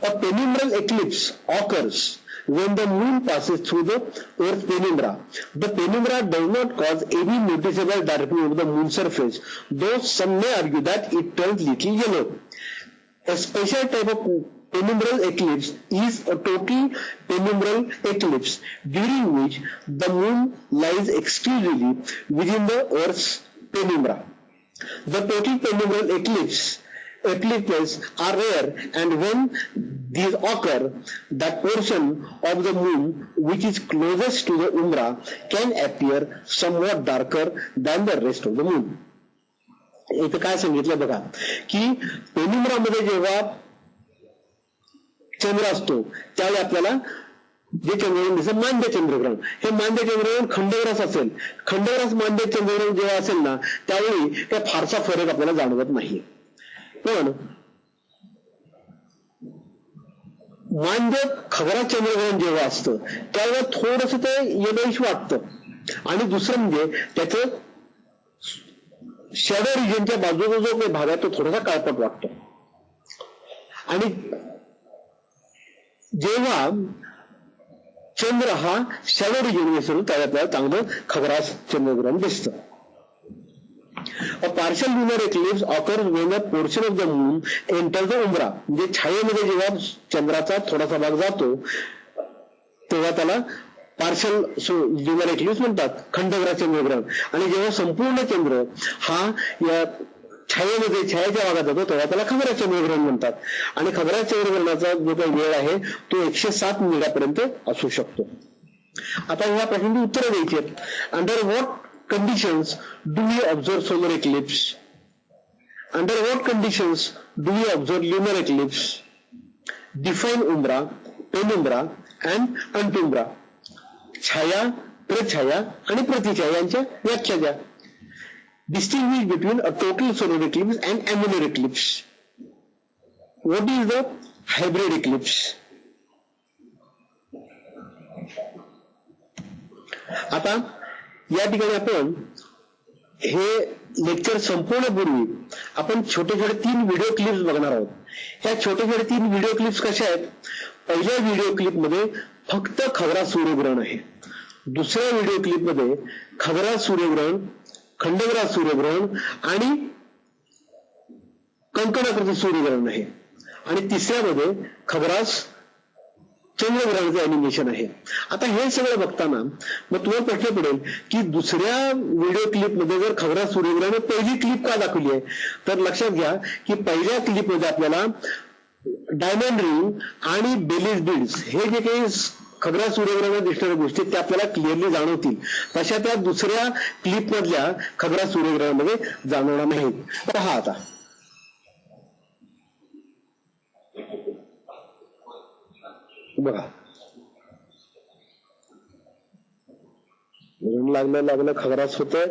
A penumbral eclipse occurs when the moon passes through the earth's penumbra. The penumbra does not cause any noticeable darkening of the moon's surface, though some may argue that it turns little yellow. A special type of penumbral eclipse is a total penumbral eclipse, during which the moon lies exclusively within the earth's penumbra. The total penumbral eclipses are rare, and when these occur, that portion of the moon which is closest to the umbra can appear somewhat darker than the rest of the moon. इथं काय सांगितलं बघा की पेनिम्ब्रामध्ये जेव्हा चंद्र असतो त्यावेळी आपल्याला जे चंद्रग्रहण दिसत मांद्य चंद्रग्रहण, हे मांद्य चंद्रग्रहण खंडग्रास असेल, खंडग्रास मांद्य चंद्रग्रहण जेव्हा असेल ना त्यावेळी त्या फारसा फरक आपल्याला जाणवत नाही. पण मांद्य खगरा चंद्रग्रहण जेव्हा असतं त्यावेळेला थोडस ते यदैश वाटतं. आणि दुसरं म्हणजे त्याचं शॅडो रिजनच्या बाजूचा जो काही भाग आहे तो थोडासा काळपट वाटतो. आणि जेव्हा चंद्र हा शॅडो रिजन विसरून त्याला आपल्याला चांगलं खगरास चंद्रग्रहण दिसतं. A partial lunar eclipse occurs when a portion of the moon enters the umbra. म्हणजे छायेमध्ये जेव्हा चंद्राचा थोडासा भाग जातो तेव्हा त्याला पार्शल ल्युनर एक्लिप्स म्हणतात, खंडग्रास चंद्रग्रहण. आणि जेव्हा संपूर्ण चंद्र हा या छायेमध्ये छायेच्या भागात जातो तेव्हा त्याला खगरास चंद्रग्रहण म्हणतात. आणि खगरास चंद्रग्रहणाचा जो काही वेळ आहे तो 107 मिनिटापर्यंत असू शकतो. आता ह्या प्रश्नांची उत्तरं द्यायची आहेत. Under what conditions do we observe solar eclipse? Under what conditions do we observe lunar eclipse? Define umbra, penumbra and antumbra. छाया, प्रछाया आणि प्रतिछाया यांच्या व्याख्या द्या. Distinguish between a total solar eclipse and annular eclipse. What is the hybrid eclipse? आता या ठिकाणी आपण हे lecture संपवण्यापूर्वी आपण छोटे छोटे 3 व्हिडिओ क्लिप्स बघणार आहोत. ह्या छोटे छोटे 3 व्हिडिओ क्लिप्स कशा आहेत? पहिल्या व्हिडिओ क्लिपमध्ये फक्त खगरास सूर्यग्रहण आहे. दुसऱ्या व्हिडिओ क्लिपमध्ये खगरास सूर्यग्रहण, खंडग्रास सूर्यग्रहण आणि कंकणाकृती सूर्यग्रहण आहे. आणि तिसऱ्यामध्ये खगरास चंद्रग्रहणाचं अॅनिमेशन आहे. आता हे सगळं बघताना मग तुम्हाला प्रश्न पडेल की दुसऱ्या व्हिडिओ क्लिपमध्ये जर खगरास सूर्यग्रहण पहिली क्लिप का दाखवली आहे, तर लक्षात घ्या की पहिल्या क्लिपमध्ये आपल्याला डायमंड रिंग आणि बेलीज बीड्स हे जे काही खगरास सूर्यग्रहणात दिसणाऱ्या गोष्टी त्या आपल्याला क्लिअरली जाणवतील, तशा त्या दुसऱ्या क्लिपमधल्या खगरास सूर्यग्रहणामध्ये जाणवणार नाहीत. पहा आता बघा, लागलं खगरास होतोय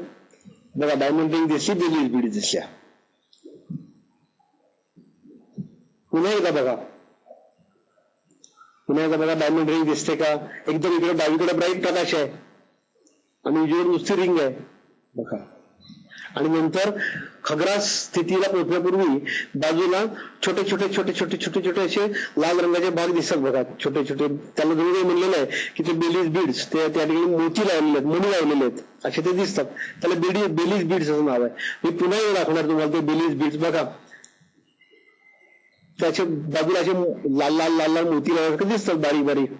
बघा. डायमंड रिंग दिसली, बेलीज बीड दिसल्या. पुन्हा एकदा बघा, पुन्हा एकदा बघा, डायमंड रिंग दिसते का? एकदम इकडे डावीकडे ब्राईट प्रकाश आहे आणि उजवीकडे नुसती रिंग आहे बघा. आणि नंतर खगरास स्थितीला पोहोचण्यापूर्वी बाजूला छोटे छोटे छोटे छोटे छोटे छोटे असे लाल रंगाचे भाग दिसतात बघा, छोटे छोटे. त्याला तुम्ही म्हणलेलं आहे की ते बेलीज बीड्स, ते त्या ठिकाणी मोती लावलेले आहेत, मणी लावलेले आहेत, असे ते दिसतात. त्याला बेलीज बीड्स असं नाव आहे. मी पुन्हा एकदा दाखवणार तुम्हाला ते बेलीज बीड्स बघा. त्याच्या बाजूला असे लाल लाल लाल लाल मोती लावल्यासारखे दिसतात, बारीक बारीक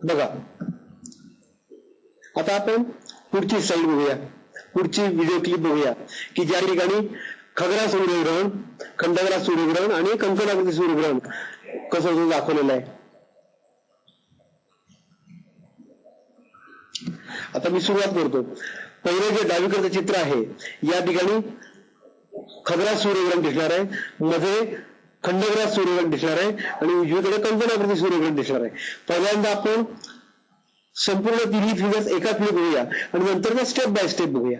बघा. आता आपण पुढची साईड बघूया, पुढची व्हिडिओ क्लिप बघूया की ज्या ठिकाणी खगरास सूर्यग्रहण, खंडग्रास सूर्यग्रहण आणि कंकणाकृती सूर्यग्रहण कसं दाखवलेलं आहे. आता मी सुरुवात करतो. पहिलं जे डावीकडचं चित्र आहे या ठिकाणी खगरास सूर्यग्रहण दिसणार आहे, मध्ये खंडग्रास सूर्यग्रहण दिसणार आहे आणि उजवीकडे कंकणाकृती सूर्यग्रहण दिसणार आहे. पहिल्यांदा आपण संपूर्ण तिन्ही फिगर्स एकाच वेळी बघूया आणि नंतर स्टेप बाय स्टेप बघूया.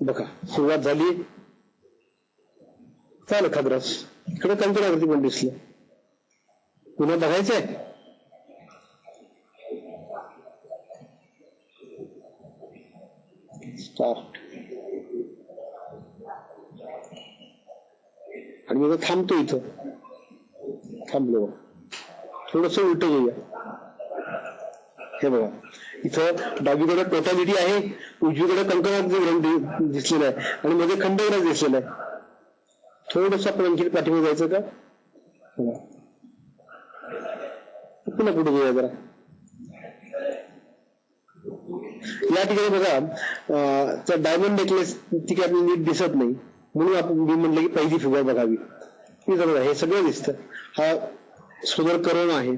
बघा, सुरुवात झाली, चालेल खगरास, इकडे कंकणाकृती पण दिसली. पुन्हा बघायचंय. स्टार्ट. आणि मग थांबतो इथं, थांबलो, थोडस उलट घेऊया. हे बघा, इथं डावीकडे टोटॅलिटी आहे, उजवीकडे कंकणाकृती ग्रहण दिसलेलं आहे आणि मध्ये खंडग्रास दिसलेला आहे. थोडस आपण आणखी पाठीमागे जायचं का? पुन्हा पुढे घेऊया जरा. या ठिकाणी बघा, त्या डायमंड नेकलेस ती काही आपल्याला नीट दिसत नाही म्हणून आपण मी म्हटलं की पहिली फिगर बघावी. हे सगळं दिसतं. हा सोलर करोना आहे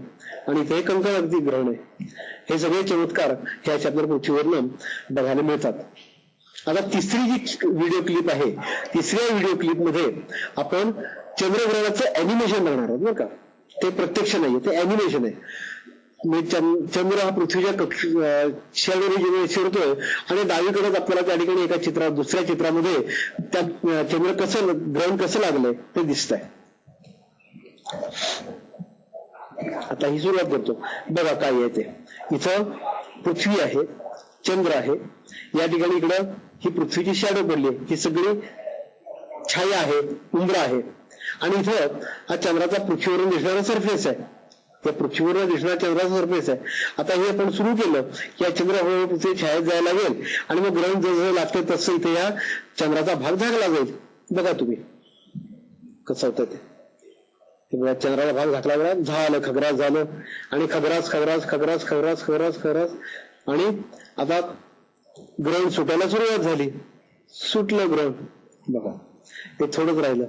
आणि इथे कंकणाकृती ग्रहण आहे. हे सगळे चमत्कार ह्याच्या आपल्याला पृथ्वीवरनं बघायला मिळतात. आता तिसरी जी व्हिडिओ क्लिप आहे, तिसऱ्या व्हिडिओ क्लिपमध्ये आपण चंद्रग्रहणाचं अॅनिमेशन बघणार आहोत बरं का. ते प्रत्यक्ष नाहीये, ते अॅनिमेशन आहे. चंद्र हा पृथ्वीच्या शेजारी शिरतोय आणि डावीकडेच आपल्याला त्या ठिकाणी एका चित्रात दुसऱ्या चित्रामध्ये त्या चंद्र ग्रहण कसं लागलंय ते दिसतंय. आता ही सुरुवात करतो. बघा काय आहे ते. इथं पृथ्वी आहे, चंद्र आहे, या ठिकाणी इकडं ही पृथ्वीची शॅडो पडली, ही सगळी छाया आहे, उंबरा आहे, आणि इथं हा चंद्राचा पृथ्वीवरून दिसणारा सरफेस आहे. त्या पृथ्वीवर दिसणारा चंद्राचा सरफेस आहे. आता हे आपण सुरू केलं की या चंद्र हळूहळू पृथ्वी छायात जायला लागेल आणि मग ग्रहण जसं लागतं तसं इथे या चंद्राचा भाग झाकला जाईल. बघा तुम्ही कसं होतं ते. चंद्राला भाग झाकला गेला, झालं, खग्रास झालं, आणि खग्रास खग्रास खग्रास खग्रास खग्रास खग्रास, आणि आता ग्रहण सुटायला सुरुवात झाली. सुटलं ग्रहण. बघा ते थोडंच राहिलं,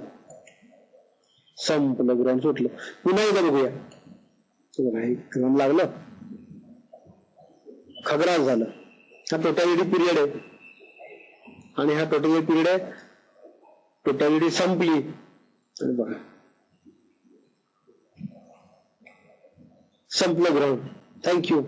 संपलं, ग्रहण सुटलं. पुन्हा एकदा बघूया. ग्रहण लागलं, खग्रास झालं. हा टोटॅलिटी पिरियड आहे आणि हा टोटॅलिटी पिरियड आहे. टोटॅलिटी संपली आणि बघा संपलं ग्रहण. थँक्यू.